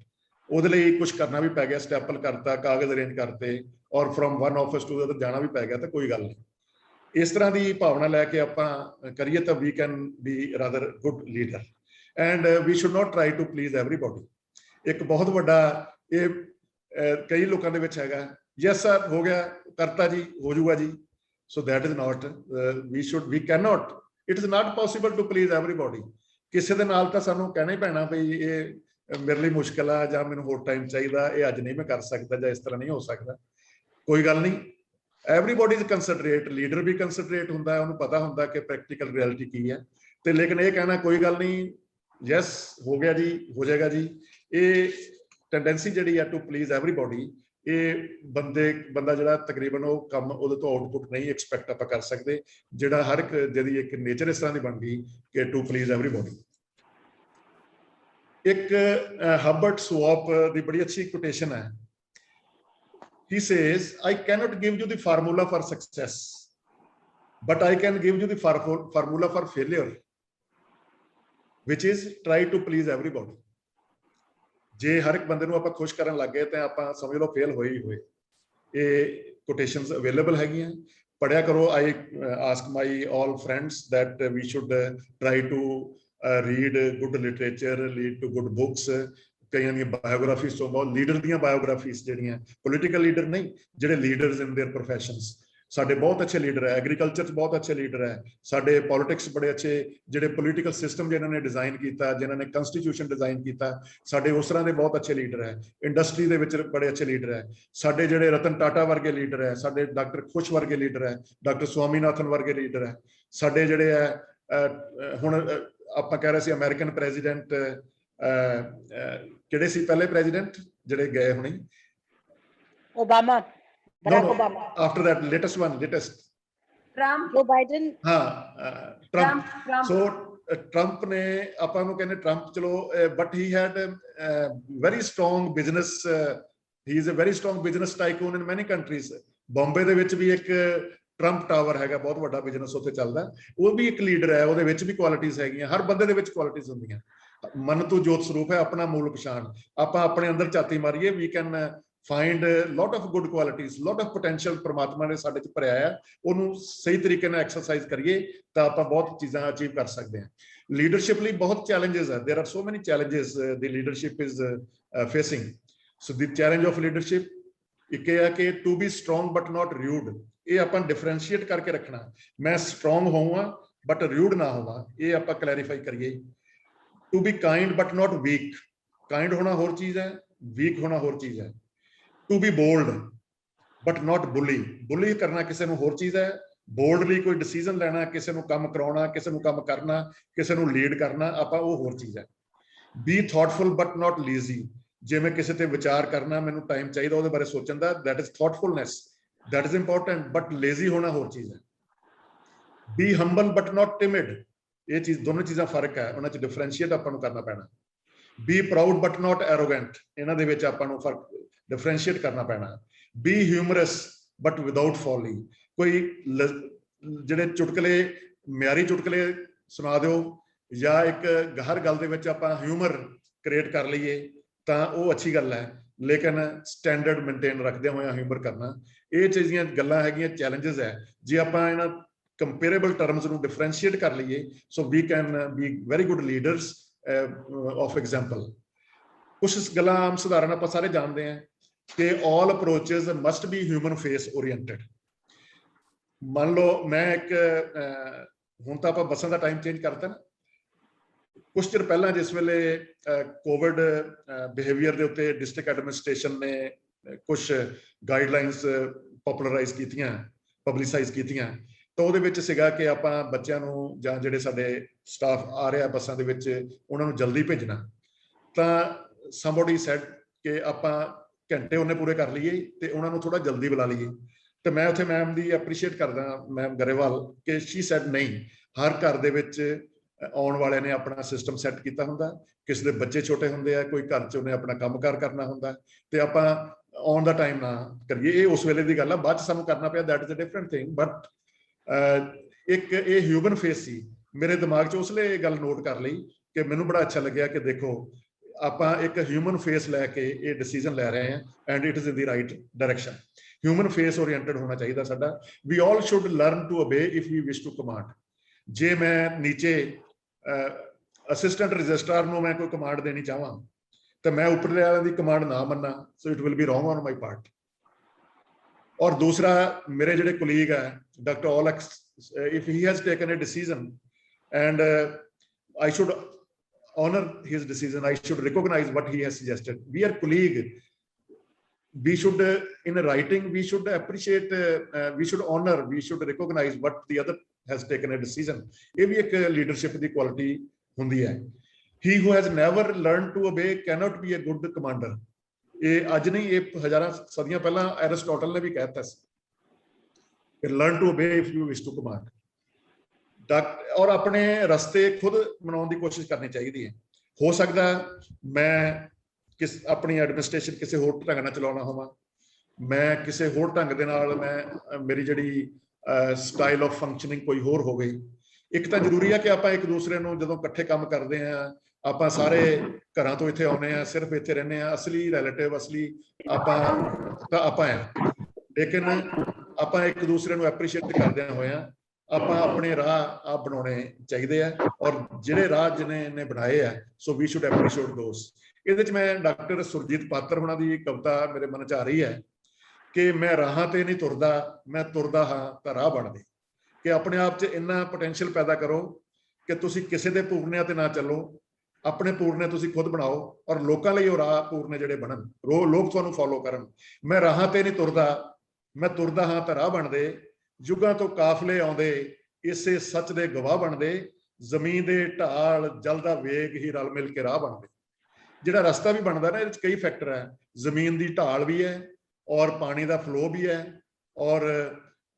ਉਹਦੇ ਲਈ ਕੁਝ ਕਰਨਾ ਵੀ ਪੈ ਗਿਆ, ਸਟੈਪਲ ਕਰਤਾ, ਕਾਗਜ਼ ਅਰੇਂਜ ਕਰਤੇ ਔਰ from one office to other ਜਾਣਾ ਵੀ ਪੈ ਗਿਆ, ਤਾਂ ਕੋਈ ਗੱਲ ਨਹੀਂ। ਇਸ ਤਰ੍ਹਾਂ ਦੀ ਭਾਵਨਾ ਲੈ ਕੇ ਆਪਾਂ ਕਰੀਏ ਤਾਂ we can be rather good leader and we should not try to please everybody. ਇੱਕ ਬਹੁਤ ਵੱਡਾ ਇਹ ਕਈ ਲੋਕਾਂ ਦੇ ਵਿੱਚ ਹੈਗਾ, ਯੈਸ ਸਰ ਹੋ ਗਿਆ, ਕਰਤਾ ਜੀ, ਹੋ ਜਾਊਗਾ ਜੀ। So that is not, we can not, it is not possible to please everybody. ਕਿਸੇ ਦੇ ਨਾਲ ਤਾਂ ਸਾਨੂੰ ਕਹਿਣਾ ਹੀ ਪੈਣਾ ਵੀ ਇਹ ਮੇਰੇ ਲਈ ਮੁਸ਼ਕਿਲ ਆ, ਜਾਂ ਮੈਨੂੰ ਹੋਰ ਟਾਈਮ ਚਾਹੀਦਾ, ਇਹ ਅੱਜ ਨਹੀਂ ਮੈਂ ਕਰ ਸਕਦਾ, ਜਾਂ ਇਸ ਤਰ੍ਹਾਂ ਨਹੀਂ ਹੋ ਸਕਦਾ। ਕੋਈ ਗੱਲ ਨਹੀਂ, ਐਵਰੀਬੋਡੀ ਇਜ਼ ਕੰਸਨਟਰੇਟ, ਲੀਡਰ ਵੀ ਕੰਸਨਟਰੇਟ ਹੁੰਦਾ, ਉਹਨੂੰ ਪਤਾ ਹੁੰਦਾ ਕਿ ਪ੍ਰੈਕਟੀਕਲ ਰਿਐਲਿਟੀ ਕੀ ਹੈ। ਤੇ ਲੇਕਿਨ ਇਹ ਕਹਿਣਾ ਕੋਈ ਗੱਲ ਨਹੀਂ, ਯੈਸ ਹੋ ਗਿਆ ਜੀ, ਹੋ ਜਾਏਗਾ ਜੀ, ਇਹ ਟੈਂਡੈਂਸੀ ਜਿਹੜੀ ਆ ਟੂ ਪਲੀਜ਼ ਐਵਰੀਬੋਡੀ, ਇਹ ਬੰਦਾ ਜਿਹੜਾ ਤਕਰੀਬਨ ਉਹ ਕੰਮ ਉਹਦੇ ਤੋਂ ਆਊਟਪੁੱਟ ਨਹੀਂ ਐਕਸਪੈਕਟ ਆਪਾਂ ਕਰ ਸਕਦੇ, ਜਿਹੜਾ ਹਰ ਇੱਕ ਜਿਹਦੀ ਇੱਕ ਨੇਚਰ ਇਸ ਤਰ੍ਹਾਂ ਦੀ ਬਣ ਗਈ ਕਿ ਟੂ ਪਲੀਜ਼ ਐਵਰੀਬੋਡੀ। ਇੱਕ ਹਰਬਰਟ ਸਵਾਪ ਦੀ ਬੜੀ ਅੱਛੀ ਕੋਟੇਸ਼ਨ ਹੈ। He says, I cannot give you the formula for success, but I can give you the formula for failure, which is try to please everybody. ਜੇ ਹਰ ਇੱਕ ਬੰਦੇ ਨੂੰ ਆਪਾਂ ਖੁਸ਼ ਕਰਨ ਲੱਗ ਗਏ ਤਾਂ ਆਪਾਂ ਸਮਝ ਲਓ ਫੇਲ ਹੋਏ ਹੀ ਹੋਏ। ਇਹ ਕੋਟੇਸ਼ਨਸ ਅਵੇਲੇਬਲ ਹੈਗੀਆਂ, ਪੜ੍ਹਿਆ ਕਰੋ। I ask my all friends that we should try to read good literature, lead to good books। ਕਈਆਂ ਦੀਆਂ ਬਾਇਓਗ੍ਰਾਫੀਜ਼ ਤੋਂ ਬਹੁਤ, ਲੀਡਰ ਦੀਆਂ ਬਾਇਓਗ੍ਰਾਫੀਜ਼ ਜਿਹੜੀਆਂ, ਪੋਲੀਟੀਕਲ ਲੀਡਰ ਨਹੀਂ, ਜਿਹੜੇ ਲੀਡਰਸ ਇਨ ਦੇਅਰ ਪ੍ਰੋਫੈਸ਼ਨਸ, ਸਾਡੇ ਬਹੁਤ ਅੱਛੇ ਲੀਡਰ ਹੈ। ਐਗਰੀਕਲਚਰ 'ਚ ਬਹੁਤ ਅੱਛੇ ਲੀਡਰ ਹੈ ਸਾਡੇ, ਪੋਲੀਟਿਕਸ ਬੜੇ ਅੱਛੇ, ਜਿਹੜੇ ਪੋਲੀਟੀਕਲ ਸਿਸਟਮ ਜਿਨ੍ਹਾਂ ਨੇ ਡਿਜ਼ਾਈਨ ਕੀਤਾ, ਜਿਨ੍ਹਾਂ ਨੇ ਕਨਸਟੀਟਿਊਸ਼ਨ ਡਿਜ਼ਾਈਨ ਕੀਤਾ, ਸਾਡੇ ਉਸ ਤਰ੍ਹਾਂ ਦੇ ਬਹੁਤ ਅੱਛੇ ਲੀਡਰ ਹੈ। ਇੰਡਸਟਰੀ ਦੇ ਵਿੱਚ ਬੜੇ ਅੱਛੇ ਲੀਡਰ ਹੈ ਸਾਡੇ, ਜਿਹੜੇ ਰਤਨ ਟਾਟਾ ਵਰਗੇ ਲੀਡਰ ਹੈ ਸਾਡੇ, ਡਾਕਟਰ ਖੁਸ਼ ਵਰਗੇ ਲੀਡਰ ਹੈ, ਡਾਕਟਰ ਸਵਾਮੀਨਾਥਨ ਵਰਗੇ ਲੀਡਰ ਹੈ ਸਾਡੇ, ਜਿਹੜੇ ਹੈ ਹੁਣ ਆਪਾਂ ਕਹਿ ਰਹੇ ਸੀ ਅਮਰੀਕਨ ਪ੍ਰੈਜ਼ੀਡੈਂਟ ਕਿਹੜੇ ਸੀ ਪਹਿਲੇ ਪ੍ਰੈਜ਼ੀਡੈਂਟ ਜਿਹੜੇ ਗਏ ਹੁਣੇ? Obama, Barack no, Obama. After that, latest Trump, Joe Biden. हाँ, Trump. So Trump ने ਆਪਾਂ ਨੂੰ ਕਹਿੰਦੇ Trump ਚਲੋ, but he had very strong business, he is a very strong business tycoon in many countries. Bombay ਦੇ ਵਿੱਚ ਵੀ ਇੱਕ ਟਰੰਪ ਟਾਵਰ ਹੈਗਾ, ਬਹੁਤ ਵੱਡਾ ਬਿਜ਼ਨਸ ਉੱਥੇ ਚੱਲਦਾ, ਉਹ ਵੀ ਇੱਕ ਲੀਡਰ ਹੈ, ਉਹਦੇ ਵਿੱਚ ਵੀ ਕੁਆਲਿਟੀਜ਼ ਹੈਗੀਆਂ। ਹਰ ਬੰਦੇ ਦੇ ਵਿੱਚ ਕੁਆਲਿਟੀਜ਼ ਹੁੰਦੀਆਂ। ਮਨ ਤੋਂ ਜੋਤ ਸਰੂਪ ਹੈ, ਆਪਣਾ ਮੂਲ ਪਛਾਣ। ਆਪਾਂ ਆਪਣੇ ਅੰਦਰ ਝਾਤੀ ਮਾਰੀਏ, we can find lot of good qualities, lot of potential ਪ੍ਰਮਾਤਮਾ ਨੇ ਸਾਡੇ 'ਚ ਭਰਿਆ ਹੈ। ਉਹਨੂੰ ਸਹੀ ਤਰੀਕੇ ਨਾਲ ਐਕਸਰਸਾਈਜ਼ ਕਰੀਏ ਤਾਂ ਆਪਾਂ ਬਹੁਤ ਚੀਜ਼ਾਂ ਅਚੀਵ ਕਰ ਸਕਦੇ ਹਾਂ। ਲੀਡਰਸ਼ਿਪ ਲਈ ਬਹੁਤ ਚੈਲੰਜਸ ਹੈ, ਦੇਰ are so many challenges the leadership is facing. So the challenge of leadership ਇੱਕ ਇਹ ਹੈ ਕਿ to be strong but not rude. ਇਹ ਆਪਾਂ ਡਿਫਰੈਂਸ਼ੀਏਟ ਕਰਕੇ ਰੱਖਣਾ। ਮੈਂ ਸਟਰੋਂਗ ਹੋਵਾਂ ਬਟ ਰਿਊਡ ਨਾ ਹੋਵਾਂ, ਇਹ ਆਪਾਂ ਕਲੈਰੀਫਾਈ ਕਰੀਏ। To be kind but not weak. Kind ਹੋਣਾ ਹੋਰ ਚੀਜ਼ ਹੈ, ਵੀਕ ਹੋਣਾ ਹੋਰ ਚੀਜ਼ ਹੈ। To be bold but not bully. Bully ਕਰਨਾ ਕਿਸੇ ਨੂੰ ਹੋਰ ਚੀਜ਼ ਹੈ, ਬੋਲਡਲੀ ਕੋਈ ਡਿਸੀਜਨ ਲੈਣਾ, ਕਿਸੇ ਨੂੰ ਕੰਮ ਕਰਾਉਣਾ, ਕਿਸੇ ਨੂੰ ਕੰਮ ਕਰਨਾ, ਕਿਸੇ ਨੂੰ ਲੀਡ ਕਰਨਾ, ਆਪਾਂ ਉਹ ਹੋਰ ਚੀਜ਼ ਹੈ। Be thoughtful but not lazy. ਜੇ ਮੈਂ ਕਿਸੇ ਤੇ ਵਿਚਾਰ ਕਰਨਾ, ਮੈਨੂੰ ਟਾਈਮ ਚਾਹੀਦਾ ਉਹਦੇ ਬਾਰੇ ਸੋਚਣ ਦਾ, that is thoughtfulness, that is important. But lazy ਹੋਣਾ ਹੋਰ ਚੀਜ਼ ਹੈ। Be humble but not timid. ਇਹ ਚੀਜ਼, ਦੋਨੋਂ ਚੀਜ਼ਾਂ ਫਰਕ ਹੈ, ਉਹਨਾਂ 'ਚ ਡਿਫਰੈਂਸ਼ੀਏਟ ਆਪਾਂ ਨੂੰ ਕਰਨਾ ਪੈਣਾ। Be proud but not arrogant. ਇਹਨਾਂ ਦੇ ਵਿੱਚ ਆਪਾਂ ਨੂੰ ਫਰਕ ਡਿਫਰੈਂਸ਼ੀਏਟ ਕਰਨਾ ਪੈਣਾ। Be humorous but without folly. ਕੋਈ ਜਿਹੜੇ ਚੁਟਕਲੇ, ਮਿਆਰੀ ਚੁਟਕਲੇ ਸੁਣਾ ਦਿਓ, ਜਾਂ ਇੱਕ ਹਰ ਗੱਲ ਦੇ ਵਿੱਚ ਆਪਾਂ ਹਿਊਮਰ ਕ੍ਰੀਏਟ ਕਰ ਲਈਏ ਤਾਂ ਉਹ ਅੱਛੀ ਗੱਲ ਹੈ, ਲੇਕਿਨ ਸਟੈਂਡਰਡ ਮੇਨਟੇਨ ਰੱਖਦਿਆਂ ਹੋਇਆਂ ਹਿਊਮਰ ਕਰਨਾ, ਇਹ ਚੀਜ਼ਾਂ ਗੱਲਾਂ ਹੈਗੀਆਂ, ਚੈਲੰਜਸ ਹੈ। ਜੇ ਆਪਾਂ ਇਹਨਾਂ ਕੰਪੇਰੇਬਲ ਟਰਮਸ ਨੂੰ ਡਿਫਰੈਂਸ਼ੀਏਟ ਕਰ ਲਈਏ, so we can be very good leaders of example. ਕੁਛ ਗੱਲਾਂ ਆਮ ਸਧਾਰਨ ਆਪਾਂ ਸਾਰੇ ਜਾਣਦੇ ਹਾਂ ਕਿ all approaches must be human face oriented। ਮੰਨ ਲਓ ਮੈਂ ਇੱਕ, ਹੁਣ ਤਾਂ ਆਪਾਂ ਬੱਸਾਂ ਦਾ ਟਾਈਮ ਚੇਂਜ ਕਰਤਾ ਨਾ, ਕੁਛ ਚਿਰ ਪਹਿਲਾਂ ਜਿਸ ਵੇਲੇ ਕੋਵਿਡ ਬਿਹੇਵੀਅਰ ਦੇ ਉੱਤੇ ਡਿਸਟ੍ਰਿਕਟ ਐਡਮਿਨਿਸਟ੍ਰੇਸ਼ਨ ਨੇ ਕੁਛ ਗਾਈਡਲਾਈਨਸ ਪੋਪੂਲਰਾਈਜ਼ ਕੀਤੀਆਂ, ਪਬਲਿਸਾਈਜ਼ ਕੀਤੀਆਂ, ਤਾਂ ਉਹਦੇ ਵਿੱਚ ਸੀਗਾ ਕਿ ਆਪਾਂ ਬੱਚਿਆਂ ਨੂੰ ਜਾਂ ਜਿਹੜੇ ਸਾਡੇ ਸਟਾਫ ਆ ਰਿਹਾ ਬੱਸਾਂ ਦੇ ਵਿੱਚ, ਉਹਨਾਂ ਨੂੰ ਜਲਦੀ ਭੇਜਣਾ। ਤਾਂ somebody said ਕਿ ਆਪਾਂ ਘੰਟੇ ਉਹਨੇ ਪੂਰੇ ਕਰ ਲਈਏ ਤੇ ਉਹਨਾਂ ਨੂੰ ਥੋੜਾ ਜਲਦੀ ਬੁਲਾ ਲਈਏ। ਤੇ ਮੈਂ ਉੱਥੇ ਮੈਮ ਦੀ ਐਪਰੀਸ਼ੀਏਟ ਕਰਦਾ, ਮੈਮ ਗਰੇਵਾਲ, ਕਿ ਸ਼ੀ ਸੈਡ ਨਹੀਂ, ਹਰ ਘਰ ਦੇ ਵਿੱਚ ਆਉਣ ਵਾਲਿਆਂ ਨੇ ਆਪਣਾ ਸਿਸਟਮ ਸੈੱਟ ਕੀਤਾ ਹੁੰਦਾ, ਕਿਸੇ ਦੇ ਬੱਚੇ ਛੋਟੇ ਹੁੰਦੇ ਆ, ਕੋਈ ਘਰ 'ਚ ਉਹਨੇ ਆਪਣਾ ਕੰਮਕਾਰ ਕਰਨਾ ਹੁੰਦਾ, ਤੇ ਆਪਾਂ ऑन द टाइम ना करिए, ये उस वेले दी गल है, बाद च सानू करना पिया, that is a different thing. But एक ये ह्यूमन फेस सी मेरे दिमाग च उसले ये गल नोट कर लई कि मैनू बड़ा अच्छा लग्या कि देखो ਆਪਾਂ ਇੱਕ ਹਿਊਮਨ ਫੇਸ ਲੈ ਕੇ ਇਹ ਡਿਸੀਜਨ ਲੈ ਰਹੇ ਹਾਂ, and it is in the right direction. Human face oriented ਹੋਣਾ ਚਾਹੀਦਾ ਸਾਡਾ। We all should learn to obey if we wish to command. ਜੇ ਮੈਂ ਨੀਚੇ ਅਸਿਸਟੈਂਟ ਰਜਿਸਟਰਾਰ ਨੂੰ ਮੈਂ ਕੋਈ ਕਮਾਂਡ ਦੇਣੀ ਚਾਹਾਂ ਤਾਂ ਮੈਂ ਉੱਪਰਲੇ ਵਾਲਿਆਂ ਦੀ ਕਮਾਂਡ ਨਾ ਮੰਨਾਂ, so it will be wrong on my part. ਔਰ ਦੂਸਰਾ, ਮੇਰੇ ਜਿਹੜੇ ਕੁਲੀਗ ਹੈ doctor Aulakh, if he has taken a decision and I should honor his decision, I should recognize what he has suggested. We are colleague, we should in writing we should appreciate, we should honor, we should recognize what the other has taken a decision. ये भी एक leadership दी quality हुंदी है। He who has never learned to obey cannot be a good commander. ये आज नहीं, ये हजारां सदियां पहला एरिस्टोटल ने भी कहता है, learn to obey if you wish to command। और अपने रस्ते खुद बनाने की कोशिश करनी चाहिए है। हो सकता मैं अपनी एडमिनिस्ट्रेशन किसी होर ढंग नाल चलाना होवां, मैं किसी होर ढंग दे नाल मैं मेरी जिहड़ी स्टाइल ऑफ फंक्शनिंग कोई होर हो गई। एक तो जरूरी है कि आप एक दूसरे नूं जदों इकट्ठे काम करते हैं, आप सारे घरां तो इत्थे आउणे आ, सिर्फ इत्थे रहने आ, असली रिलेटिव असली आप हैं, लेकिन आप एक दूसरे नूं एप्रीशिएट करदे होए ਆਪਾਂ ਆਪਣੇ ਰਾਹ ਆਪ ਬਣਾਉਣੇ ਚਾਹੀਦੇ ਆ, ਔਰ ਜਿਹੜੇ ਰਾਹ ਜਿਹਨੇ ਬਣਾਏ ਆ, ਸੋ ਵੀ ਸ਼ੁਡ ਐਪਰੀਸ਼ੀਏਟ ਦੋਸ। ਇਹਦੇ ਚ ਮੈਂ ਡਾਕਟਰ ਸੁਰਜੀਤ ਪਾਤਰ ਹੋਣਾ ਦੀ ਕਵਿਤਾ ਮੇਰੇ ਮਨ ਚ ਆ ਰਹੀ ਹੈ ਕਿ ਮੈਂ ਰਾਹਾਂ ਤੇ ਨਹੀਂ ਤੁਰਦਾ, ਮੈਂ ਤੁਰਦਾ ਹਾਂ ਤਾਂ ਰਾਹ ਬਣਦੇ। ਕਿ ਆਪਣੇ ਆਪ ਚ ਇੰਨਾ ਪੋਟੈਂਸ਼ੀਅਲ ਪੈਦਾ ਕਰੋ ਕਿ ਤੁਸੀਂ ਕਿਸੇ ਦੇ ਪੂਰਨਿਆਂ ਤੇ ਨਾ ਚੱਲੋ, ਆਪਣੇ ਪੂਰਨੇ ਤੁਸੀਂ ਖੁਦ ਬਣਾਓ, ਔਰ ਲੋਕਾਂ ਲਈ ਉਹ ਰਾਹ ਪੂਰਨੇ ਜਿਹੜੇ ਬਣਨ, ਲੋਕ ਤੁਹਾਨੂੰ ਫੋਲੋ ਕਰਨ। ਮੈਂ ਰਾਹਾਂ ਤੇ ਨਹੀਂ ਤੁਰਦਾ, ਮੈਂ ਤੁਰਦਾ ਹਾਂ ਤਾਂ ਰਾਹ ਬਣਦੇ। युगां तो काफले आउंदे, इसे सच दे गवाह बनदे, जमीन दे ढाल जल दा वेग ही रल मिल के राह बनदे। जिहड़ा रस्ता भी बनदा ना, इहदे च कई फैक्टर है, जमीन दी ढाल भी है और पानी दा फ्लो भी है, और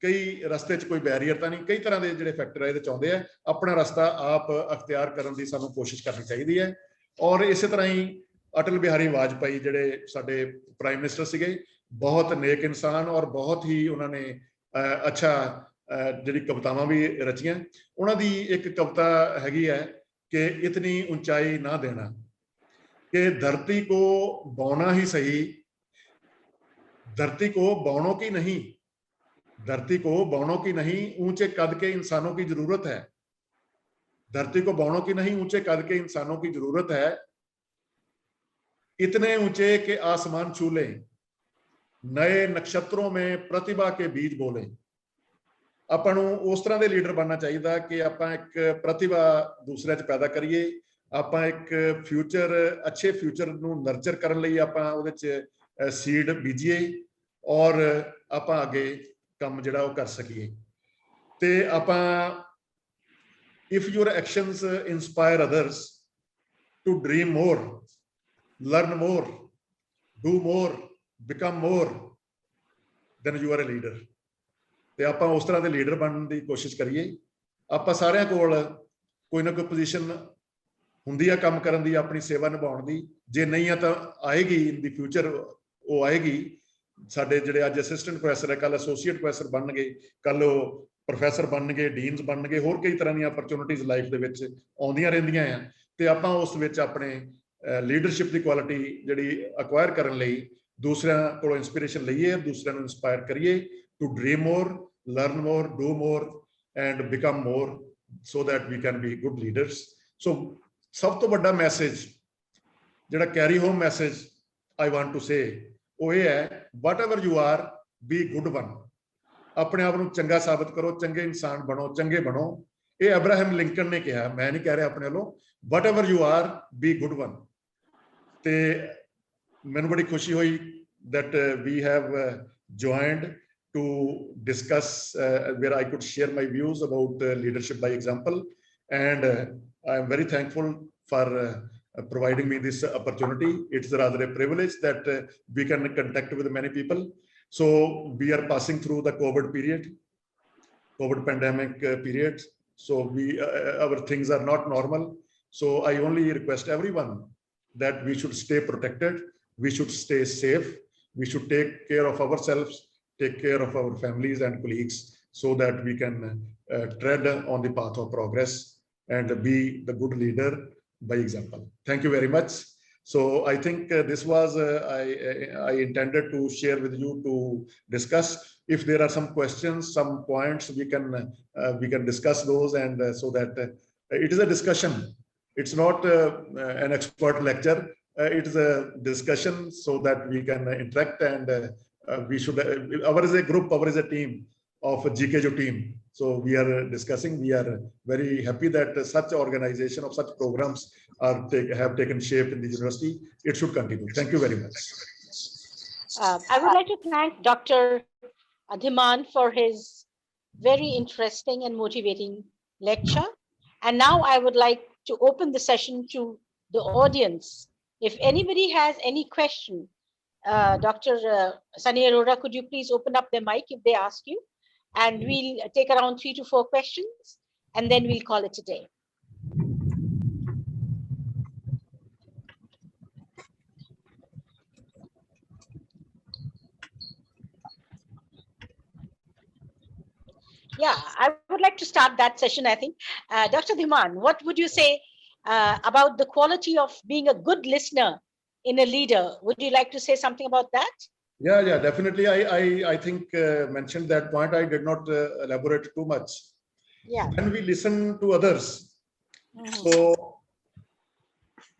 कई रस्ते च कोई बैरीयर तां नहीं, कई तरह के जिहड़े फैक्टर इहदे च आउंदे आ। अपना रस्ता आप अख्तियार करन दी सानूं कोशिश करनी चाहिदी है। और इस तरह ही अटल बिहारी वाजपेयी जिहड़े साडे प्राइम मिनिस्टर सीगे, बहुत नेक इंसान और बहुत ही उन्होंने अच्छा जी कवितावां भी रचियां। उन्होंने एक कविता हैगी है कि इतनी ऊंचाई ना देना कि धरती को बौना ही सही, धरती को बौनों की नहीं, धरती को बौनों की नहीं, ऊंचे कद के इंसानों की जरूरत है। धरती को बौनों की नहीं, ऊंचे कद के इंसानों की जरूरत है। इतने ऊंचे के आसमान छू लें, नए नक्षत्रों में प्रतिभा के बीज बोले। ਆਪਾਂ ਨੂੰ ਉਸ ਤਰ੍ਹਾਂ ਦੇ ਲੀਡਰ ਬਣਨਾ ਚਾਹੀਦਾ ਕਿ ਆਪਾਂ ਇੱਕ ਪ੍ਰਤਿਭਾ ਦੂਸਰਿਆਂ 'ਚ ਪੈਦਾ ਕਰੀਏ, ਆਪਾਂ ਇੱਕ ਫਿਊਚਰ, ਅੱਛੇ ਫਿਊਚਰ ਨੂੰ ਨਰਚਰ ਕਰਨ ਲਈ ਆਪਾਂ ਉਹਦੇ 'ਚ ਸੀਡ ਬੀਜੀਏ, ਔਰ ਆਪਾਂ ਅੱਗੇ ਕੰਮ ਜਿਹੜਾ ਉਹ ਕਰ ਸਕੀਏ। ਤੇ ਆਪਾਂ if your actions inspire others to dream more, learn more, do more, become more, then you are a leader। ਤੇ ਆਪਾਂ ਉਸ ਤਰ੍ਹਾਂ ਦੇ ਲੀਡਰ ਬਣਨ ਦੀ ਕੋਸ਼ਿਸ਼ ਕਰੀਏ। ਆਪਾਂ ਸਾਰਿਆਂ ਕੋਲ ਕੋਈ ਨਾ ਕੋਈ ਪੋਜੀਸ਼ਨ ਹੁੰਦੀ ਆ ਕੰਮ ਕਰਨ ਦੀ, ਆਪਣੀ ਸੇਵਾ ਨਿਭਾਉਣ ਦੀ। ਜੇ ਨਹੀਂ ਆ ਤਾਂ ਆਏਗੀ ਇਨ ਦੀ ਫਿਊਚਰ, ਉਹ ਆਏਗੀ। ਸਾਡੇ ਜਿਹੜੇ ਅੱਜ ਅਸਿਸਟੈਂਟ ਪ੍ਰੋਫੈਸਰ ਹੈ, ਕੱਲ ਐਸੋਸੀਏਟ ਪ੍ਰੋਫੈਸਰ ਬਣਨਗੇ, ਕੱਲ ਉਹ ਪ੍ਰੋਫੈਸਰ ਬਣਨਗੇ, ਡੀਨਸ ਬਣਨਗੇ, ਹੋਰ ਕਈ ਤਰ੍ਹਾਂ ਦੀਆਂ ਅਪਰਚੁਨਿਟੀਜ਼ ਲਾਈਫ ਦੇ ਵਿੱਚ ਆਉਂਦੀਆਂ ਰਹਿੰਦੀਆਂ ਆ। ਤੇ ਆਪਾਂ ਉਸ ਵਿੱਚ ਆਪਣੇ ਲੀਡਰਸ਼ਿਪ ਦੀ ਕੁਆਲਿਟੀ ਜਿਹੜੀ ਅਕਵਾਇਰ ਕਰਨ ਲਈ ਦੂਸਰਿਆਂ ਕੋਲੋਂ ਇੰਸਪੀਰੇਸ਼ਨ ਲਈਏ, ਦੂਸਰਿਆਂ ਨੂੰ ਇੰਸਪਾਇਰ ਕਰੀਏ to dream more, learn more, do more, and become more, so that we can be good leaders। So ਸਭ ਤੋਂ ਵੱਡਾ ਮੈਸੇਜ ਜਿਹੜਾ carry home message I want to say, ਉਹ ਇਹ ਹੈ, whatever you are, be good one। ਆਪਣੇ ਆਪ ਨੂੰ ਚੰਗਾ ਸਾਬਤ ਕਰੋ, ਚੰਗੇ ਇਨਸਾਨ ਬਣੋ, ਚੰਗੇ ਬਣੋ। ਇਹ ਅਬਰਾਹਮ ਲਿੰਕਨ ਨੇ ਕਿਹਾ, ਮੈਂ ਨਹੀਂ ਕਹਿ ਰਿਹਾ ਆਪਣੇ ਵੱਲੋਂ। whatever you are, be good one। ਤੇ ਮੈਨੂੰ ਬੜੀ ਖੁਸ਼ੀ ਹੋਈ that we have joined to discuss where I could share my views about leadership by example, and I am very thankful for providing me this opportunity. It's rather a privilege that we can contact with many people. So we are passing through the COVID period, COVID pandemic period. So our things are not normal. So I only request everyone that we should stay protected, we should stay safe, we should take care of ourselves, take care of our families and colleagues, so that we can tread on the path of progress and be the good leader by example. Thank you very much. So I think this was I intended to share with you to discuss. If there are some questions, some points, we can discuss those, and so that it is a discussion. It's not an expert lecture. It is a discussion so that we can interact, and we should. Our is a group, our is a team of a GKJO team. So we are discussing. We are very happy that such organization of such programs have taken shape in the university. It should continue. Thank you very much. I would like to thank Dr. Dhiman for his very interesting and motivating lecture. And now I would like to open the session to the audience. If anybody has any question, Dr. Sunny Arora, could you please open up the mic if they ask you? And we'll take around 3 to 4 questions, and then we'll call it a day. Yeah, I would like to start that session, I think. Dr. Dhiman, what would you say about the quality of being a good listener in a leader? Would you like to say something about that? Yeah, definitely. I think mentioned that point. I did not elaborate too much. Yeah. When we listen to others, so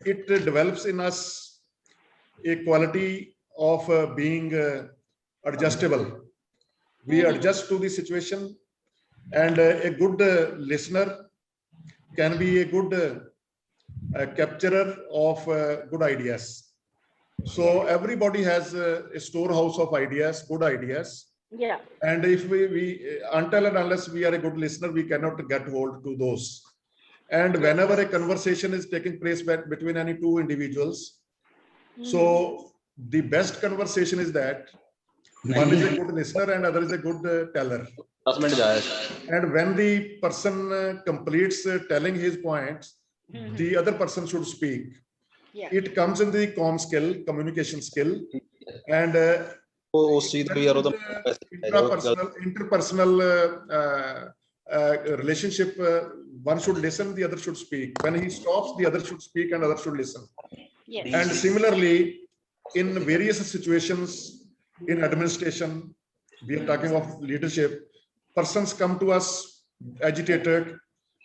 it develops in us a quality of being adjustable. We adjust to the situation, and a good listener can be a good capturer of good ideas. So everybody has a storehouse of ideas, good ideas. Yeah. And if we until and unless we are a good listener, we cannot get hold to those. And whenever a conversation is taking place between any two individuals, so the best conversation is that one is a good listener and other is a good teller. And when the person completes telling his points, the other person should speak. Yeah. It comes in the comm skill, communication skill, and interpersonal relationship. One should listen, the other should speak. When he stops, the other should speak and other should listen. Yes. And similarly, in various situations in administration, we are talking of leadership. Persons come to us agitated.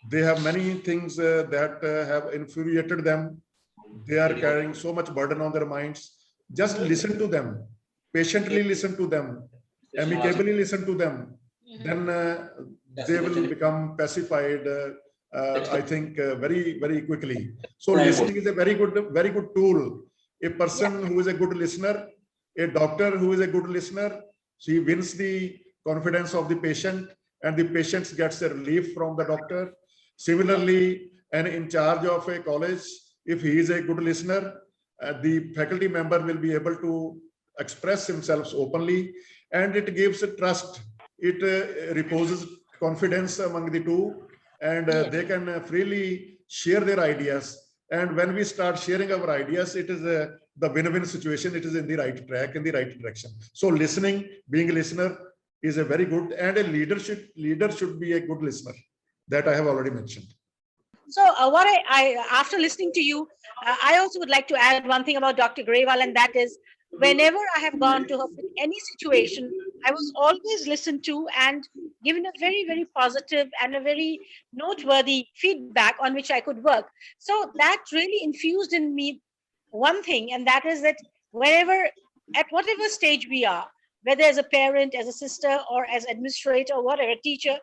They have many things that have infuriated them. They are carrying so much burden on their minds. Just listen to them, patiently listen to them, amicably listen to them. Then they will become pacified, I think, very, very quickly. So listening is a very good tool. A person who is a good listener, a doctor who is a good listener, she wins the confidence of the patient, and the patient gets a relief from the doctor. Similarly, an in charge of a college, if he is a good listener, the faculty member will be able to express himself openly, and it gives a trust. It reposes confidence among the two, and they can freely share their ideas. And when we start sharing our ideas, it is the win-win situation. It is in the right track, in the right direction. So listening, being a listener is a very good, and a leader should be a good listener. That I have already mentioned. So what I after listening to you, I also would like to add one thing about Dr. Grewal, and that is, whenever I have gone to her in any situation, I was always listened to and given a very, very positive and a very noteworthy feedback on which I could work. So that really infused in me one thing, and that is that whenever, at whatever stage we are, whether as a parent, as a sister, or as administrator, or whatever, teacher,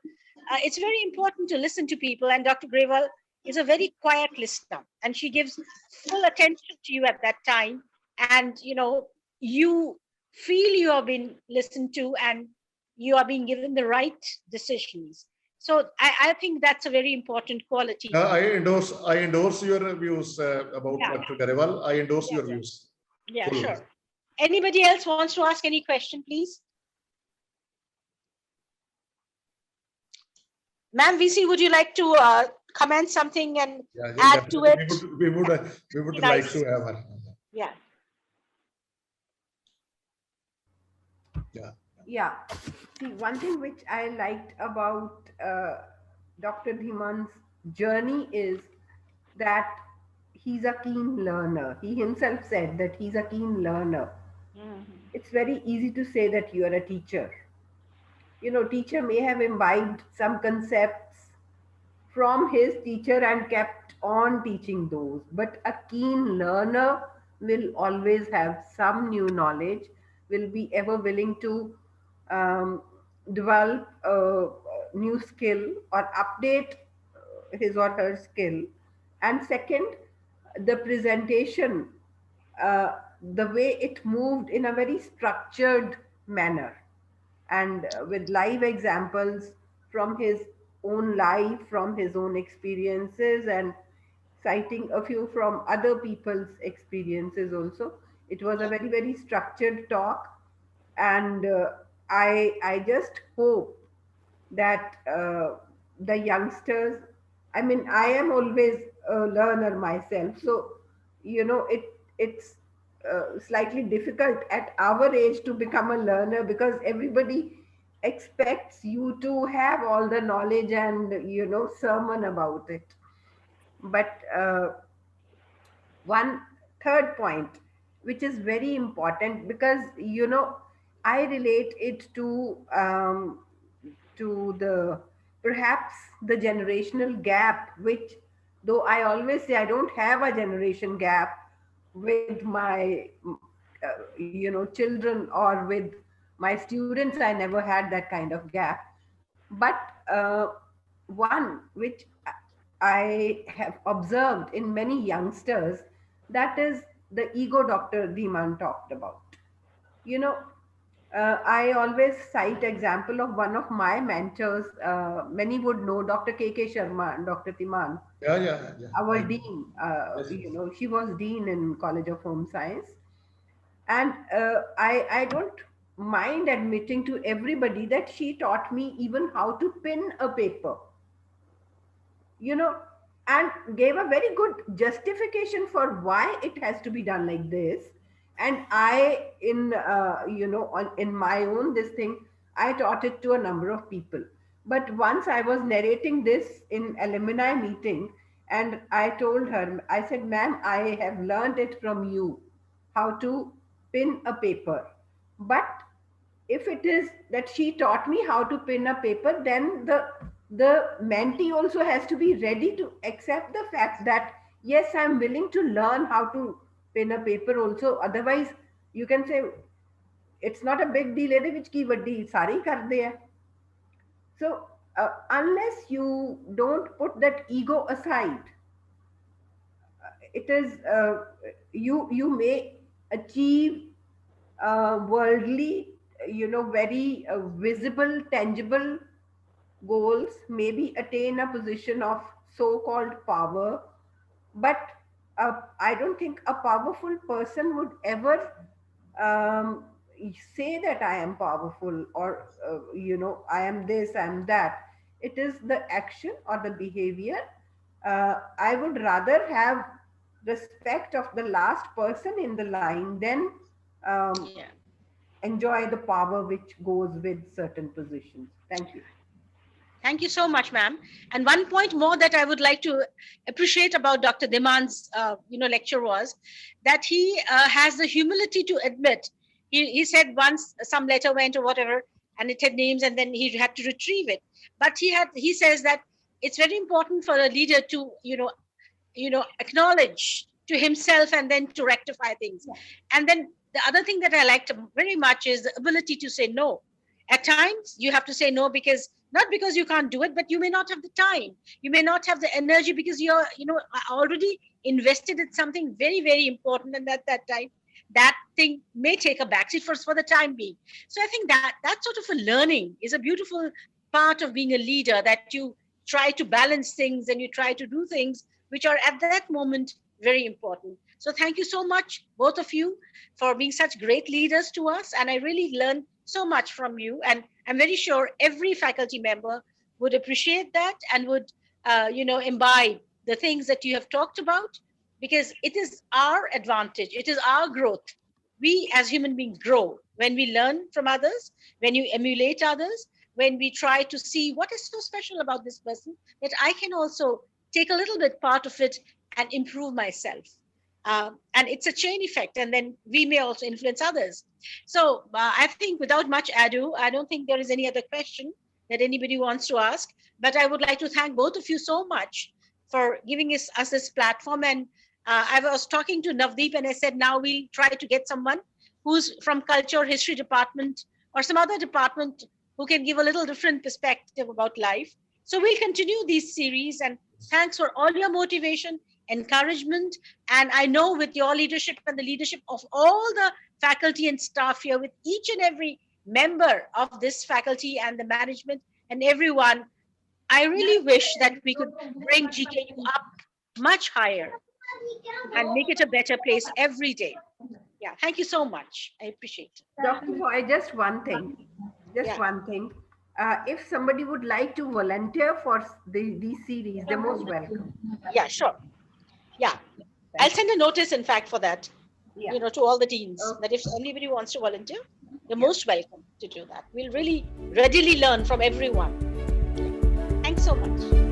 it's very important to listen to people. And Dr. Grewal is a very quiet listener, and she gives full attention to you at that time. And, you feel you are being listened to and you are being given the right decisions. So I think that's a very important quality. I endorse your views about Dr. Grewal. I endorse your views. Yeah, sure. Anybody else wants to ask any question, please? Ma'am VC, would you like to comment something and add to it? We would like to have her. Yeah. Yeah. Yeah. See, one thing which I liked about Dr. Dhiman's journey is that he's a keen learner. He himself said that he's a keen learner. Mhm. It's very easy to say that you are a teacher. You know, teacher may have imbibed some concepts from his teacher and kept on teaching those. But a keen learner will always have some new knowledge, will be ever willing to um, develop a new skill or update his or her skill. And second, the presentation, the way it moved in a very structured manner and with live examples from his own life, from his own experiences, and citing a few from other people's experiences also. It was a Yeah. very, very structured talk, and I just hope that the youngsters, I mean, I am always a learner myself, so you know it's slightly difficult at our age to become a learner because everybody expects you to have all the knowledge and sermon about it. But one third point which is very important, because I relate it to the perhaps the generational gap, which, though I always say I don't have a generation gap with my children or with my students, I never had that kind of gap. But one which I have observed in many youngsters, that is the ego Dr. Dhiman talked about. You know, I always cite example of one of my mentors. Many would know Dr. K. Sharma and Dr. Timan, Yeah, yeah, yeah. our I know. dean. Yes, yes. She was dean in College of Home Science, and I don't mind admitting to everybody that she taught me even how to pin a paper, you know, and gave a very good justification for why it has to be done like this. And I, in my own this thing, I taught it to a number of people. But once I was narrating this in alumni meeting, and I told her, I said, "Ma'am, I have learned it from you, how to pin a paper. But if it is that she taught me how to pin a paper, then the mentee also has to be ready to accept the fact that yes, I'm willing to learn how to pin a paper also. Otherwise, you can say it's not a big deal, ਇਹਦੇ ਵਿੱਚ ਕੀ ਵੱਡੀ ਸਾਰੇ ਹੀ ਕਰਦੇ ਆ. So unless you don't put that ego aside, it is you may achieve worldly, very visible, tangible goals, maybe attain a position of so-called power. But I don't think a powerful person would ever um, say that I am powerful, or I am this, I am that. It is the action or the behavior. I would rather have respect of the last person in the line than um, Yeah. enjoy the power which goes with certain positions. Thank you. Thank you so much, ma'am. And one point more that I would like to appreciate about Dr. Dhiman's, lecture was that he has the humility to admit. He said once some letter went or whatever, and it had names, and then he had to retrieve it. But he says that it's very important for a leader to, acknowledge to himself and then to rectify things. Yeah. And then the other thing that I liked very much is the ability to say no. At times you have to say no, because not because you can't do it, but you may not have the time, you may not have the energy, because you're already invested in something very, very important, and at that time that thing may take a backseat for the time being. So I think that sort of a learning is a beautiful part of being a leader, that you try to balance things and you try to do things which are at that moment very important. So thank you so much, both of you, for being such great leaders to us. And I really learned so much from you. And I'm very sure every faculty member would appreciate that and would, imbibe the things that you have talked about, because it is our advantage, it is our growth we as human beings grow when we learn from others, when you emulate others, when we try to see what is so special about this person that I can also take a little bit part of it and improve myself. And it's a chain effect, and then we may also influence others. So I think without much ado, I don't think there is any other question that anybody wants to ask, but I would like to thank both of you so much for giving us this platform. And I was talking to Navdeep and I said, now we'll try to get someone who's from culture, history department, or some other department who can give a little different perspective about life. So we'll continue these series, and thanks for all your motivation, encouragement. And I know with your leadership and the leadership of all the faculty and staff here, with each and every member of this faculty and the management and everyone, I really wish that we could bring GKU up much higher and make it a better place every day. Yeah, thank you so much. I appreciate it. Dr. Roy, just one thing. Yeah. One thing. If somebody would like to volunteer for these series, they're most welcome. Yeah, sure. Yeah, I'll send a notice, in fact, for that, to all the deans, that if anybody wants to volunteer, you're most welcome to do that. We'll really readily learn from everyone. Thanks so much.